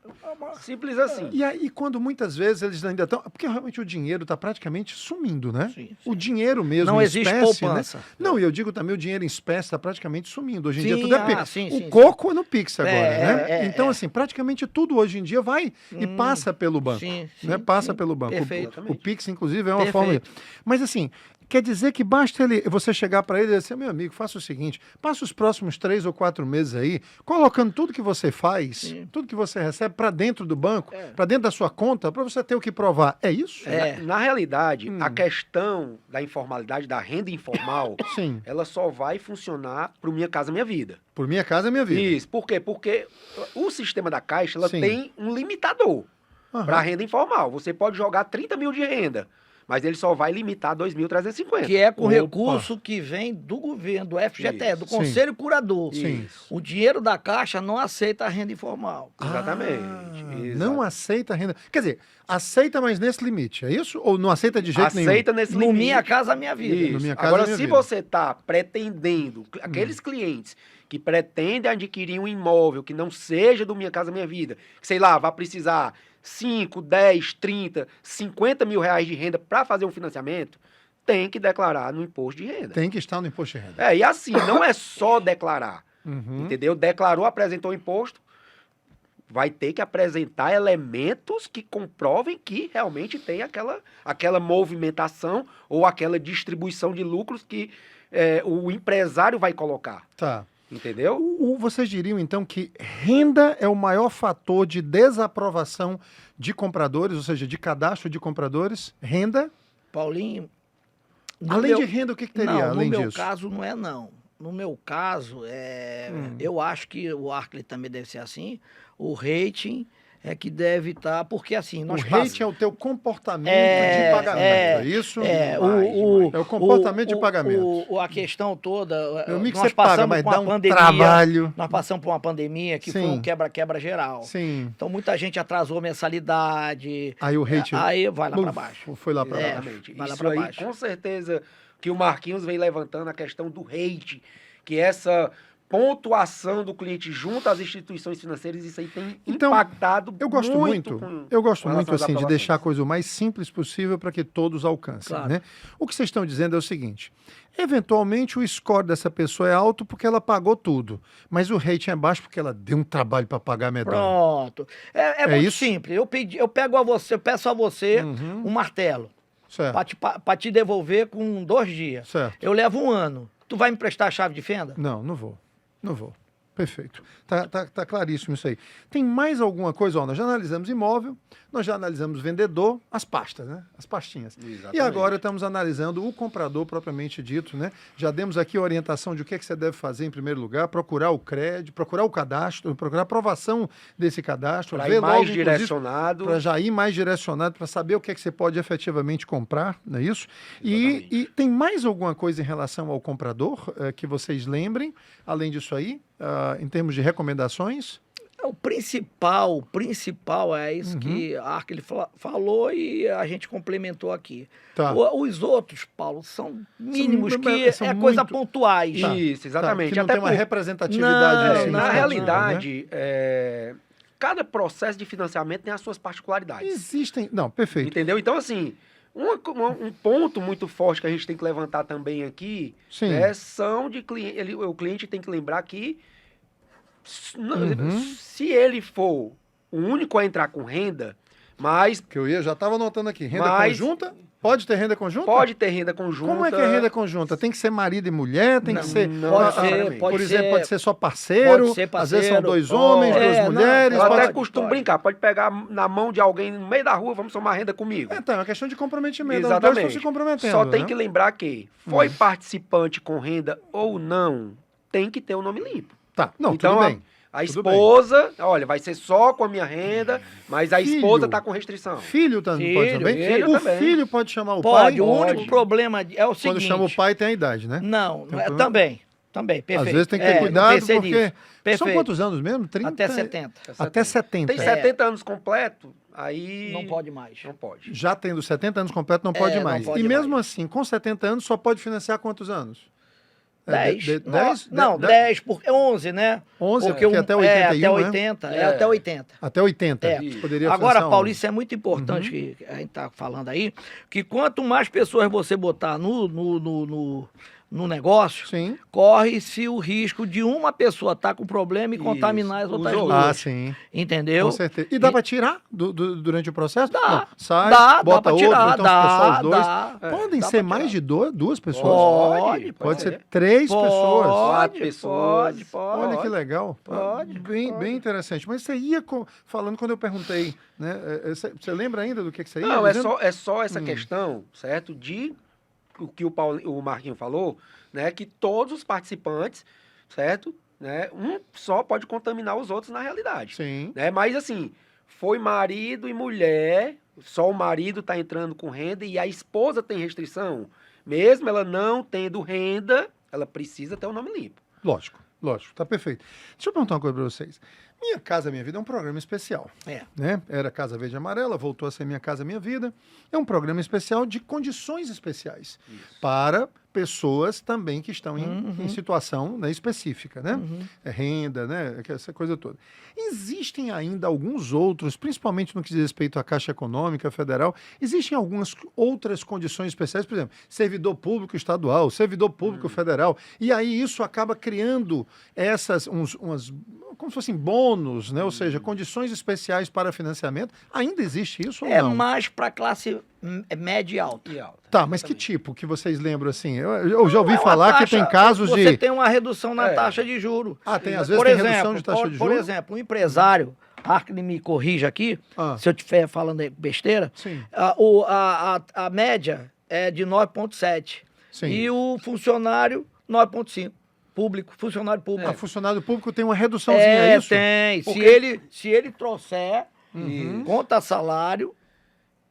Simples assim. E aí, quando muitas vezes eles ainda estão... Porque realmente o dinheiro está praticamente sumindo, né? Sim, O dinheiro mesmo Não em existe espécie, poupança. né? Não, e eu digo também o dinheiro em espécie está praticamente sumindo. Hoje em dia Sim, tudo é... sim, sim. coco é no Pix agora, É, né? Então, assim, praticamente tudo hoje em dia vai e passa pelo banco. Sim, Né? sim, Passa sim. pelo banco. Perfeito. O Pix, inclusive, é uma forma... Perfeito. Mas, assim, quer dizer que basta você chegar para ele e dizer, meu amigo, faça o seguinte, passa os próximos 3 ou 4 meses aí, colocando tudo que você faz, tudo que você recebe para dentro do banco, para dentro da sua conta, para você ter o que provar. É isso? Na realidade, a questão da informalidade, da renda informal, Sim. ela só vai funcionar para Minha Casa Minha Vida. Por Minha Casa Minha Vida. Isso. Por quê? Porque o sistema da Caixa, ela Sim. tem um limitador para a renda informal. Você pode jogar 30 mil de renda, mas ele só vai limitar 2.350. Que é com Opa. recurso que vem do governo, do FGTE, Isso. do Conselho Curador. Sim. O dinheiro da Caixa não aceita a renda informal. Exatamente. Não aceita renda. Quer dizer, aceita, mas nesse limite, é isso? Ou não aceita de jeito nenhum? Aceita nesse No limite. Minha Casa Minha Vida. Isso. No Minha Casa Agora, Minha se Vida. você está pretendendo, aqueles clientes que pretendem adquirir um imóvel que não seja do Minha Casa Minha Vida, que, sei lá, vai precisar 5, 10, 30, 50 mil reais de renda para fazer um financiamento, tem que declarar no imposto de renda. Tem que estar no imposto de renda. E assim, não é só declarar, Uhum. entendeu? Declarou, apresentou o imposto, vai ter que apresentar elementos que comprovem que realmente tem aquela movimentação ou aquela distribuição de lucros que o empresário vai colocar, Tá. entendeu? Vocês diriam, então, que renda é o maior fator de desaprovação de compradores, ou seja, de cadastro de compradores? Renda? Paulinho. no Além meu- de renda, o que teria Não, além no meu disso? caso não é não. No meu caso, eu acho que o Arkley também deve ser assim. O rating é que deve estar, porque assim, O nós rate é o teu comportamento É, de pagamento, é isso? É, É o comportamento de pagamento. A questão toda. Meu amigo, nós você paga, passamos mas por dá uma um pandemia. trabalho. Nós passamos por uma pandemia que foi Sim. um quebra-quebra geral. Sim. Então muita gente atrasou mensalidade. Aí o rate... Aí vai lá para baixo. Foi lá para baixo. Exatamente. vai lá Isso pra aí, baixo. com certeza, que o Marquinhos vem levantando a questão do rate, que essa pontuação do cliente junto às instituições financeiras, isso aí tem Então, impactado Eu gosto muito, com eu gosto com muito relação às assim de aprovações. deixar a coisa o mais simples possível para que todos alcancem, Claro. né? O que vocês estão dizendo é o seguinte: eventualmente o score dessa pessoa é alto porque ela pagou tudo, mas o rating é baixo porque ela deu um trabalho para pagar medonho. Pronto. É muito isso? simples. Eu peço a você um martelo Certo. para te devolver com 2 dias. Certo. Eu levo 1 ano. Tu vai me prestar a chave de fenda? Não, não vou. Não vou. Perfeito. Tá claríssimo isso aí. Tem mais alguma coisa? Ó, nós já analisamos imóvel, nós já analisamos vendedor, as pastas, né? As pastinhas. Exatamente. E agora estamos analisando o comprador propriamente dito, né? Já demos aqui a orientação de o que é que você deve fazer em primeiro lugar, procurar o crédito, procurar o cadastro, procurar a aprovação desse cadastro, Para ver ir mais logo, inclusive, direcionado. para já ir mais direcionado, para saber o que é que você pode efetivamente comprar, não é isso? E tem mais alguma coisa em relação ao comprador que vocês lembrem, além disso aí, em termos de recomendações? O principal é isso que a Arkley falou e a gente complementou aqui. Tá. Os outros, Paulo, são mínimos, São que são é coisa muito- pontuais. Tá. Isso, exatamente. Que não Até tem uma por- representatividade Não, assim, Na não, realidade, cada processo de financiamento tem as suas particularidades. Existem. Não, perfeito. Entendeu? Então, assim, um ponto muito forte que a gente tem que levantar também aqui Sim. são de cliente. O cliente tem que lembrar que Uhum. se ele for o único a entrar com renda, mas Que eu já estava anotando aqui. Renda Mas- conjunta? Pode ter renda conjunta? pode ter renda conjunta. Como é que é renda conjunta? Tem que ser marido e mulher? Tem que ser. Pode por ser, exemplo, pode ser só parceiro. pode ser Às vezes são parceiro. 2 homens, Pode. 2 Não, mulheres. Eu até pode, costumo pode. brincar, pode pegar na mão de alguém no meio da rua, vamos somar renda comigo. Então, é uma questão de comprometimento. Os dois estão Exatamente. se comprometendo. Só tem né? que lembrar que foi participante com renda ou não, tem que ter o nome limpo. Tá, não, Então, tudo bem. A Tudo esposa, olha, vai ser só com a minha renda, mas a Filho. esposa tá com restrição. Filho também pode Filho, também? filho O também. filho pode chamar o Pode, pai? o único problema é o Quando seguinte. chama o pai tem a idade, né? Não, Tem é, problema? também, perfeito. Às vezes tem que ter cuidado, pensei porque... nisso. São Perfeito. quantos anos mesmo? 30? Até 70. Até 70. Tem 70 anos completo, aí... Não pode mais. Não pode. Já tendo 70 anos completo, não pode não mais. pode E mesmo mais. assim, com 70 anos, só pode financiar quantos anos? 10. 10? Não, 10 porque 11, né? 11, porque porque até 81, até né? 80, até 80. Até 80. É. Poderia Agora, financiar Paulo, 11. isso é muito importante que a gente está falando aí, que quanto mais pessoas você botar no negócio, Sim. corre-se o risco de uma pessoa estar com problema e contaminar as Os outras outros. duas. Ah, sim. Entendeu? Com certeza. E dá para tirar durante o processo? Dá. Não, sai, Dá bota pra outro, tirar, então fica só os dois. dá. Podem Dá ser pra mais tirar. de duas pessoas? Pode Pode ser 3 pessoas. 4 pessoas. Pode. Olha que legal. Pode. Bem interessante. Mas você ia falando quando eu perguntei, né? Você lembra ainda do que você ia Não, dizendo? é só essa questão, certo? De o que o Marquinho falou, né? Que todos os participantes, certo? Né, um só pode contaminar os outros na realidade. Sim. Né? Mas assim, foi marido e mulher, só o marido está entrando com renda e a esposa tem restrição. Mesmo ela não tendo renda, ela precisa ter o nome limpo. Lógico, tá perfeito. Deixa eu perguntar uma coisa para vocês. Minha Casa Minha Vida é um programa especial. Né? Era Casa Verde e Amarela, voltou a ser Minha Casa Minha Vida. É um programa especial de condições especiais para pessoas também que estão em situação, né, específica, né? Renda, né? Essa coisa toda. Existem ainda alguns outros, principalmente no que diz respeito à Caixa Econômica Federal, existem algumas outras condições especiais, por exemplo, servidor público estadual, servidor público federal, e aí isso acaba criando como se fossem bônus, né? Ou seja, condições especiais para financiamento. Ainda existe isso ou É não? mais para classe média e alta. Tá, mas que tipo que vocês lembram assim? Eu já ouvi É uma falar que taxa, tem casos você de... tem uma redução na taxa de juros. Ah, tem, às vezes tem redução de taxa de Por juros? exemplo, um empresário, Arkley me corrija aqui, se eu estiver falando besteira, Sim. a média é de 9,7. Sim. E o funcionário, 9,5. Funcionário público. Funcionário público tem uma reduçãozinha, é isso? Tem. Porque... Se ele trouxer, conta salário,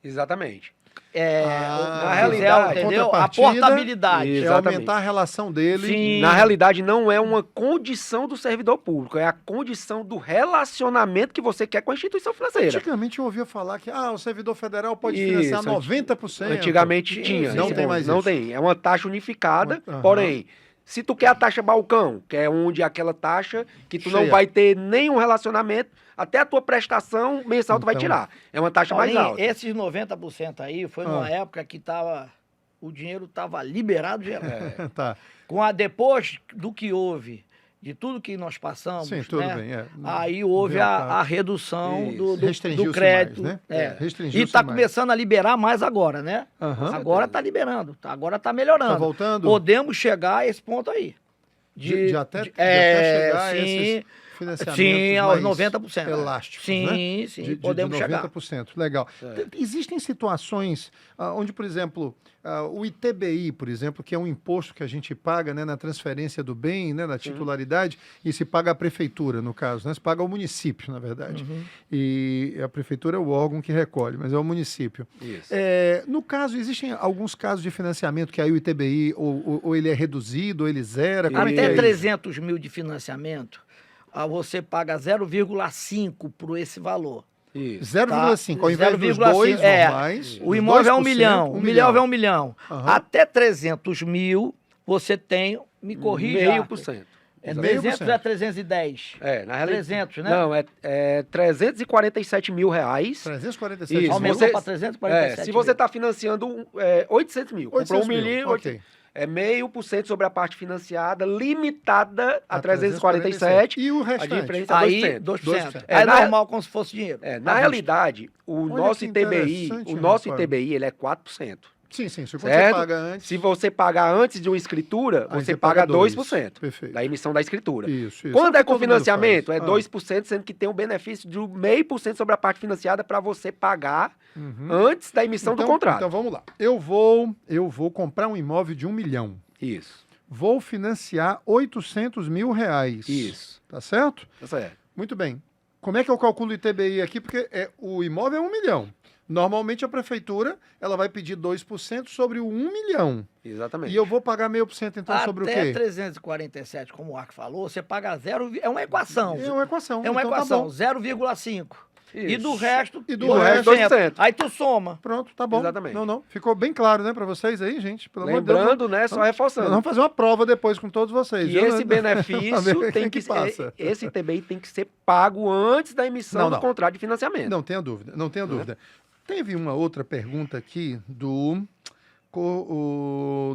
Exatamente. na realidade, entendeu? A contrapartida portabilidade. É aumentar a relação dele. Sim. Na realidade, não é uma condição do servidor público, é a condição do relacionamento que você quer com a instituição financeira. Antigamente eu ouvia falar que o servidor federal pode Isso, financiar 90%. Antigamente tinha. Não esse tem ponto. mais Não isso. tem. É uma taxa unificada, Aham. porém, se tu quer a taxa balcão, que é onde aquela taxa que tu não Cheia. vai ter nenhum relacionamento, até a tua prestação mensal tu vai Então- tirar. É uma taxa mais Paulinho, alta. esses 90% aí foi numa época que o dinheiro estava liberado geral. Tá. Depois do que houve, de tudo que nós passamos, Sim, tudo né? bem. Aí houve a redução Isso. do Restringiu-se crédito. mais, né? É. Restringiu-se E está mais. começando a liberar mais agora, né? Aham. Agora está liberando, agora está melhorando. Tá voltando? Podemos chegar a esse ponto aí. De até chegar a sim, esses financiamentos sim, aos mais 90%. elásticos, Sim, né? sim, De podemos chegar. 90%. Legal. Existem situações onde, por exemplo, o ITBI, por exemplo, que é um imposto que a gente paga, né, na transferência do bem, né, na titularidade, e se paga à prefeitura, no caso, né? Se paga ao município, na verdade. E a prefeitura é o órgão que recolhe, mas é o município. Isso. No caso, existem alguns casos de financiamento que aí o ITBI ou ele é reduzido, ou ele zera? Como é que Até é isso? 300 mil de financiamento, você paga 0,5 por esse valor. Isso. 0,5, ao invés dos 0,5, dois normais. O os imóvel é 1 2%, milhão. O imóvel é 1 milhão. Aham. Até 300 mil, você tem, me corrija. Meio por cento. É Meio 300 por ou é cento. 310? Na realidade. 300, né? Não, é 347 mil reais. 347 Isso, Aumentou você- para 347 se você mil. está financiando 800 mil, comprou 1 800 mil, milhão, ok. é 0,5% sobre a parte financiada, limitada a A 347. E o A restante? diferença é Aí, 2%. 2%. É, É na- normal como se fosse dinheiro. Na realidade, o Olha nosso que ITBI, interessante, rapaz. ele é 4%. Sim, se você Certo? paga antes... Se você pagar antes de uma escritura, Aí você paga 2%. 2% Perfeito. da emissão da escritura. Isso. Quando o é que com todo mundo financiamento, faz. é 2%, sendo que tem um benefício de 0,5% sobre a parte financiada para você pagar antes da emissão do contrato. Então vamos lá. Eu vou comprar um imóvel de 1 milhão. Isso, Vou financiar 800 mil reais. isso. Tá certo? Tá certo. Muito bem. Como é que eu calculo o ITBI aqui? Porque o imóvel é 1 milhão. Normalmente a prefeitura ela vai pedir 2% sobre o 1 milhão. Exatamente. E eu vou pagar 0,5% então sobre o Até quê? 347, como o Arco falou, você paga 0, é uma equação. É uma equação. É uma então tá equação, bom. 0,5. E do Isso. resto, E do resto, 2%. Aí tu soma. Pronto, tá bom. Exatamente. Não. Ficou bem claro, né, pra vocês aí, gente? Pelo amor de Deus. Lembrando, né, só Nós reforçando. vamos fazer uma prova depois com todos vocês. E viu? esse Pra benefício ver tem quem que passa. esse ITBI tem que ser pago antes da emissão Não. do contrato de financiamento. Não tenha dúvida, não tenha dúvida. Teve uma outra pergunta aqui do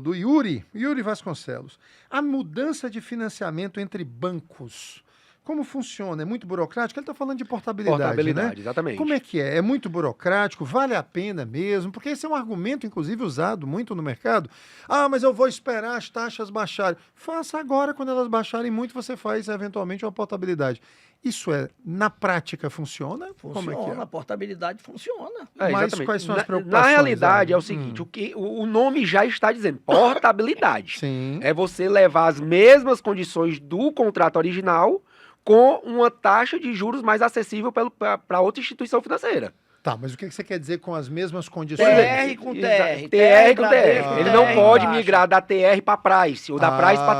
do Yuri Vasconcelos. A mudança de financiamento entre bancos, como funciona? É muito burocrático? Ele está falando de portabilidade, né? Exatamente. Como é que é? É muito burocrático? Vale a pena mesmo? Porque esse é um argumento, inclusive, usado muito no mercado. Ah, mas eu vou esperar as taxas baixarem. Faça agora, quando elas baixarem muito, você faz, eventualmente, uma portabilidade. Isso na prática, funciona? Funciona, Como é que é? a portabilidade funciona. Mas Exatamente. quais são as preocupações? Na realidade, aí? é o seguinte, o nome já está dizendo, portabilidade. Sim. É você levar as mesmas condições do contrato original com uma taxa de juros mais acessível para outra instituição financeira. Tá, mas o que você quer dizer com as mesmas condições? TR com TR. TR com TR. Ah. Ele não pode baixa. migrar da TR para Price ou da Price para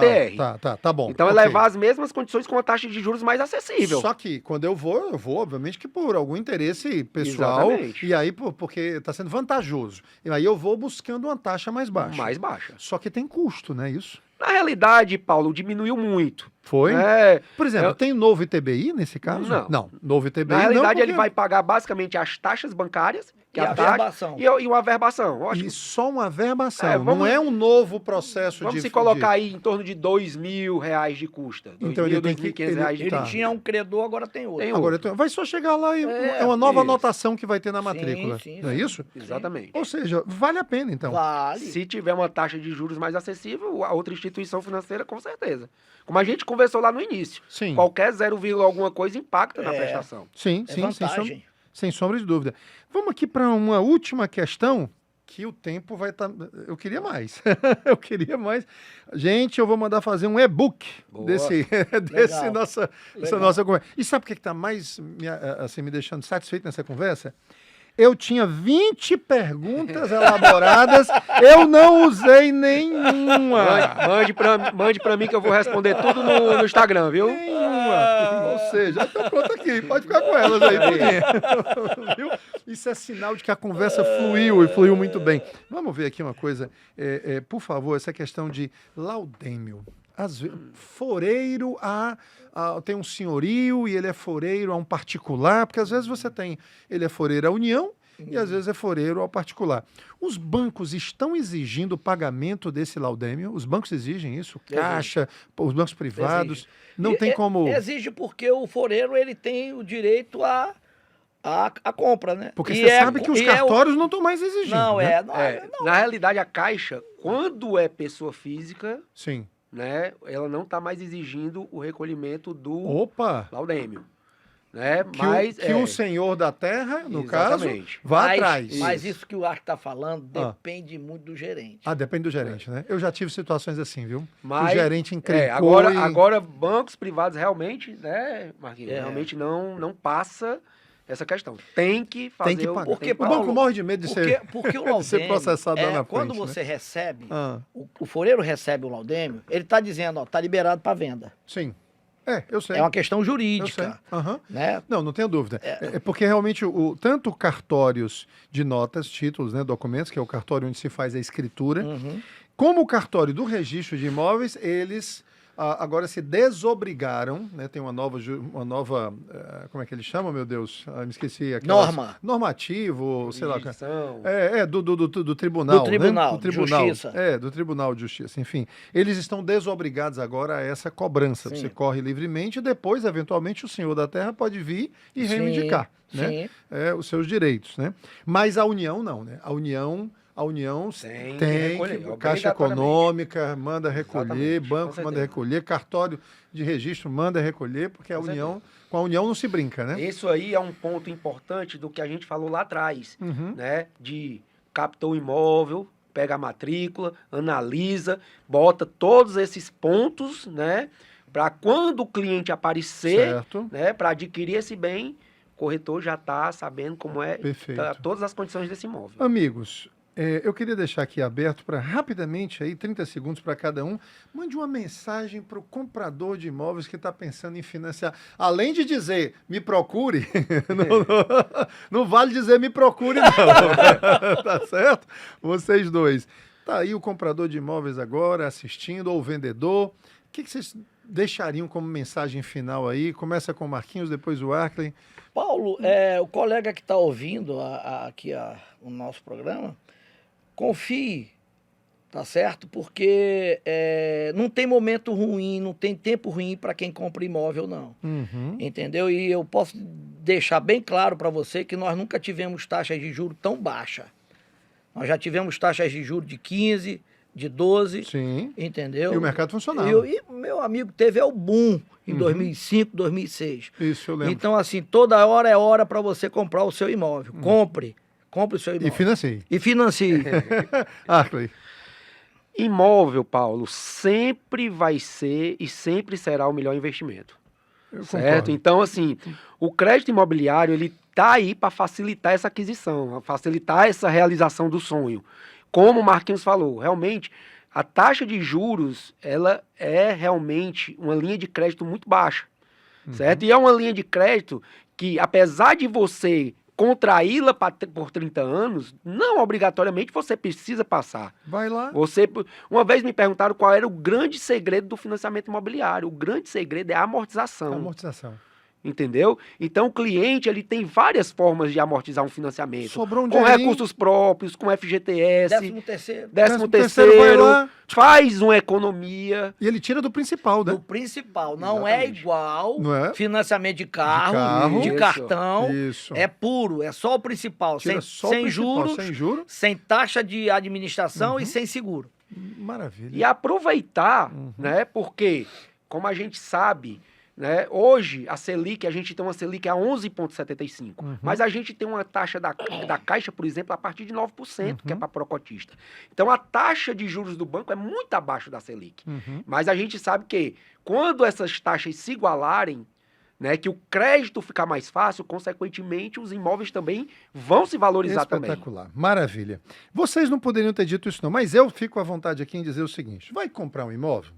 TR. Tá bom. Então é ok. levar as mesmas condições com uma taxa de juros mais acessível. Só que quando eu vou, obviamente, que por algum interesse pessoal. Exatamente. E aí, porque está sendo vantajoso. E aí eu vou buscando uma taxa mais baixa. Mais baixa. Só que tem custo, né? Isso. Na realidade, Paulo, diminuiu muito. Foi? É, Por exemplo, tem novo ITBI nesse caso? Não. Novo ITBI na realidade, não, porque... ele vai pagar basicamente as taxas bancárias, que E é a a taxa, verbação. e uma verbação. Ótimo. E só uma verbação. É, vamos- não é um novo processo Vamos de... se colocar aí em torno de R$2.000 de custa. Então ele tem que- R$2.500 de Ele Tá. tinha um credor, agora tem outro. Tem Agora, vai só chegar lá e é uma nova isso. anotação que vai ter na Sim, matrícula. sim, não é sim. isso? Exatamente. Ou seja, vale a pena, então. Vale. Se tiver uma taxa de juros mais acessível, a outra instituição financeira, com certeza. Como a gente conversou lá no início. Sim. Qualquer 0, alguma coisa impacta na É. prestação. Sim, É sim, vantagem. sem sombra de dúvida. Vamos aqui para uma última questão, que o tempo vai estar... Eu queria mais. Eu queria mais. Gente, eu vou mandar fazer um e-book Boa. desse Legal. dessa Legal. nossa conversa. E sabe o que está mais me deixando satisfeito nessa conversa? Eu tinha 20 perguntas elaboradas, eu não usei nenhuma. Mande pra mim que eu vou responder tudo no Instagram, viu? Nenhuma. Ou seja, estou pronto aqui. Pode ficar com elas aí. Viu? Isso é sinal de que a conversa fluiu e fluiu muito bem. Vamos ver aqui uma coisa. Por favor, essa questão de laudêmio. Foreiro tem um senhorio e ele é foreiro a um particular, porque às vezes ele é foreiro à União e às vezes é foreiro ao particular. Os bancos estão exigindo o pagamento desse laudêmio? Os bancos exigem isso? Caixa, os bancos privados, não tem como... Exige porque o foreiro ele tem o direito à compra, né? Porque E você sabe que os cartórios não estão mais exigindo, Não, né? não. Na realidade, a Caixa, quando é pessoa física, Sim. né, ela não está mais exigindo o recolhimento do Opa! laudêmio. Né? Que o senhor da terra, no caso, Exatamente. vá atrás. Mas isso que o Arco está falando Ah. depende muito do gerente. Depende do gerente, né? Eu já tive situações assim, viu? Mas, o gerente encrencou agora bancos privados realmente, né, Marquinhos, realmente não passa essa questão. Tem que fazer Tem que pagar. Porque, O banco morre de medo de ser... Porque o de laudêmio, ser processado lá na quando frente, você recebe, Ah, o foreiro recebe o laudêmio, ele está dizendo, ó, tá liberado para venda. sim. Eu sei. É uma questão Eu sei. jurídica, Aham. né? Não tenho dúvida. É porque realmente tanto cartórios de notas, títulos, né, documentos, que é o cartório onde se faz a escritura, Uhum. como o cartório do registro de imóveis, eles agora se desobrigaram, né? Tem uma nova, como é que eles chamam, meu Deus? Me esqueci. Norma. Normativo, sei lá. Jurisdição. Do tribunal. Do tribunal, né? Do tribunal. Justiça. Do Tribunal de Justiça. Enfim, eles estão desobrigados agora a essa cobrança. Sim. Você corre livremente e depois, eventualmente, o senhor da terra pode vir e reivindicar, né? Sim. Os seus direitos, né? Mas a União não, né? A União Tem que tem recolher, Caixa obrigatoriamente. Econômica manda recolher, Exatamente, banco com manda certeza. recolher, cartório de registro manda recolher, porque Com com a União não se brinca, né? Isso aí é um ponto importante do que a gente falou lá atrás, Uhum. né? De captou o imóvel, pega a matrícula, analisa, bota todos esses pontos, né? Para quando o cliente aparecer, Certo. né? Para adquirir esse bem, o corretor já está sabendo como é Perfeito. todas as condições desse imóvel. Amigos, eu queria deixar aqui aberto para rapidamente, aí 30 segundos para cada um, mande uma mensagem para o comprador de imóveis que está pensando em financiar. Além de dizer, me procure, não vale dizer me procure não, tá certo? Vocês dois. Tá aí o comprador de imóveis agora assistindo, ou o vendedor. O que vocês deixariam como mensagem final aí? Começa com o Marquinhos, depois o Arkley. Paulo, o colega que está ouvindo aqui o nosso programa, confie tá certo? Porque não tem momento ruim, não tem tempo ruim para quem compra imóvel, não. Entendeu? E eu posso deixar bem claro para você que nós nunca tivemos taxas de juros tão baixas. Nós já tivemos taxas de juros de 15, de 12, Sim. entendeu? E o mercado funcionava. E meu amigo teve o boom em 2005, 2006. Isso, eu lembro. Então, assim, toda hora é hora para você comprar o seu imóvel. Compre o seu imóvel. E financie. E financie. Arkley. Imóvel, Paulo, sempre vai ser e sempre será o melhor investimento. Eu Certo? concordo. Então, assim, o crédito imobiliário, ele tá aí para facilitar essa aquisição, facilitar essa realização do sonho. Como o Marquinhos falou, realmente, a taxa de juros, ela é realmente uma linha de crédito muito baixa, certo? E é uma linha de crédito que, apesar de você contraí-la por 30 anos, não obrigatoriamente você precisa passar. Vai lá. Uma vez me perguntaram qual era o grande segredo do financiamento imobiliário. O grande segredo é a amortização. Amortização. Entendeu? Então o cliente ele tem várias formas de amortizar um financiamento. Sobrou um com dinheirinho. recursos próprios, com FGTS, 13º. 13º vai lá. faz uma economia. E ele tira do principal, né? O principal não é Exatamente. igual Não é? financiamento de carro, carro. de Isso. cartão. Isso. É puro, é só o principal. Tira Sem, só o sem principal, juros, sem juros. sem taxa de administração e sem seguro. Maravilha. E aproveitar, né? Porque, como a gente sabe, né, hoje a Selic, a gente tem uma Selic a 11,75, mas a gente tem uma taxa da Caixa, por exemplo, a partir de 9%, que é para procotista. Então a taxa de juros do banco é muito abaixo da Selic. Mas a gente sabe que quando essas taxas se igualarem, né, que o crédito ficar mais fácil, consequentemente os imóveis também vão se valorizar também. Espetacular. Maravilha. Vocês não poderiam ter dito isso não, mas eu fico à vontade aqui em dizer o seguinte: vai comprar um imóvel?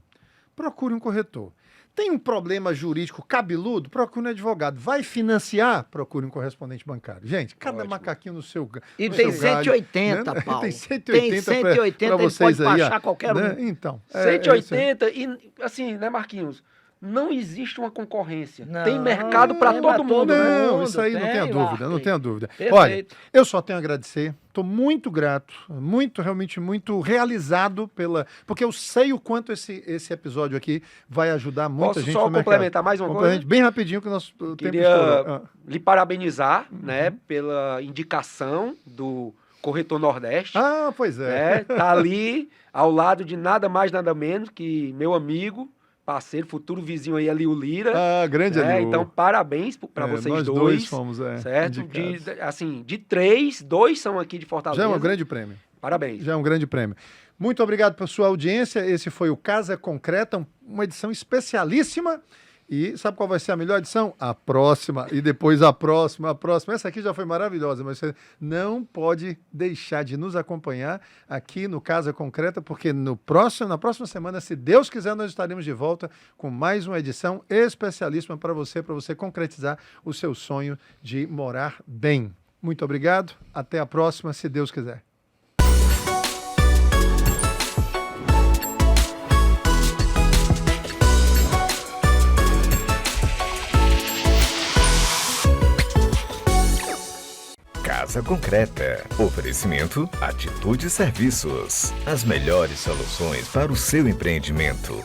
Procure um corretor. Tem um problema jurídico cabeludo? Procure um advogado. Vai financiar? Procure um correspondente bancário. Gente, cada Ótimo. macaquinho no seu E no tem seu galho, 180, né? Paulo. Tem 180, Tem 180, pra ele vocês pode aí, baixar ó, qualquer né? um. Então, 180 e, assim, né, Marquinhos? Não existe uma concorrência. Não, Tem mercado para tem todo pra mundo. todo né? Não, mundo, isso aí não tem, tenha dúvida, não Arkley. tenha dúvida. Perfeito. Olha, eu só tenho a agradecer, estou muito grato, realmente muito realizado porque eu sei o quanto esse episódio aqui vai ajudar muita Posso gente só no mercado. complementar mais uma Complemente, coisa? bem rapidinho que o nosso tempo Queria estourou. lhe parabenizar, né, pela indicação do Corretor Nordeste. Ah, pois é. Né? Tá ali ao lado de nada mais, nada menos que meu amigo, parceiro, futuro vizinho aí, ali o Lira. Ah, grande né? Aliu. Então, parabéns para vocês nós dois. fomos, certo? indicados. De 3, 2 são aqui de Fortaleza. Já é um grande prêmio. Parabéns. Já é um grande prêmio. Muito obrigado pela sua audiência. Esse foi o Casa Concreta, uma edição especialíssima. E sabe qual vai ser a melhor edição? A próxima. E depois a próxima. Essa aqui já foi maravilhosa, mas você não pode deixar de nos acompanhar aqui no Casa Concreta, porque na próxima semana, se Deus quiser, nós estaremos de volta com mais uma edição especialíssima para você concretizar o seu sonho de morar bem. Muito obrigado. Até a próxima, se Deus quiser. Casa Concreta. Oferecimento Atitude Serviços. As melhores soluções para o seu empreendimento.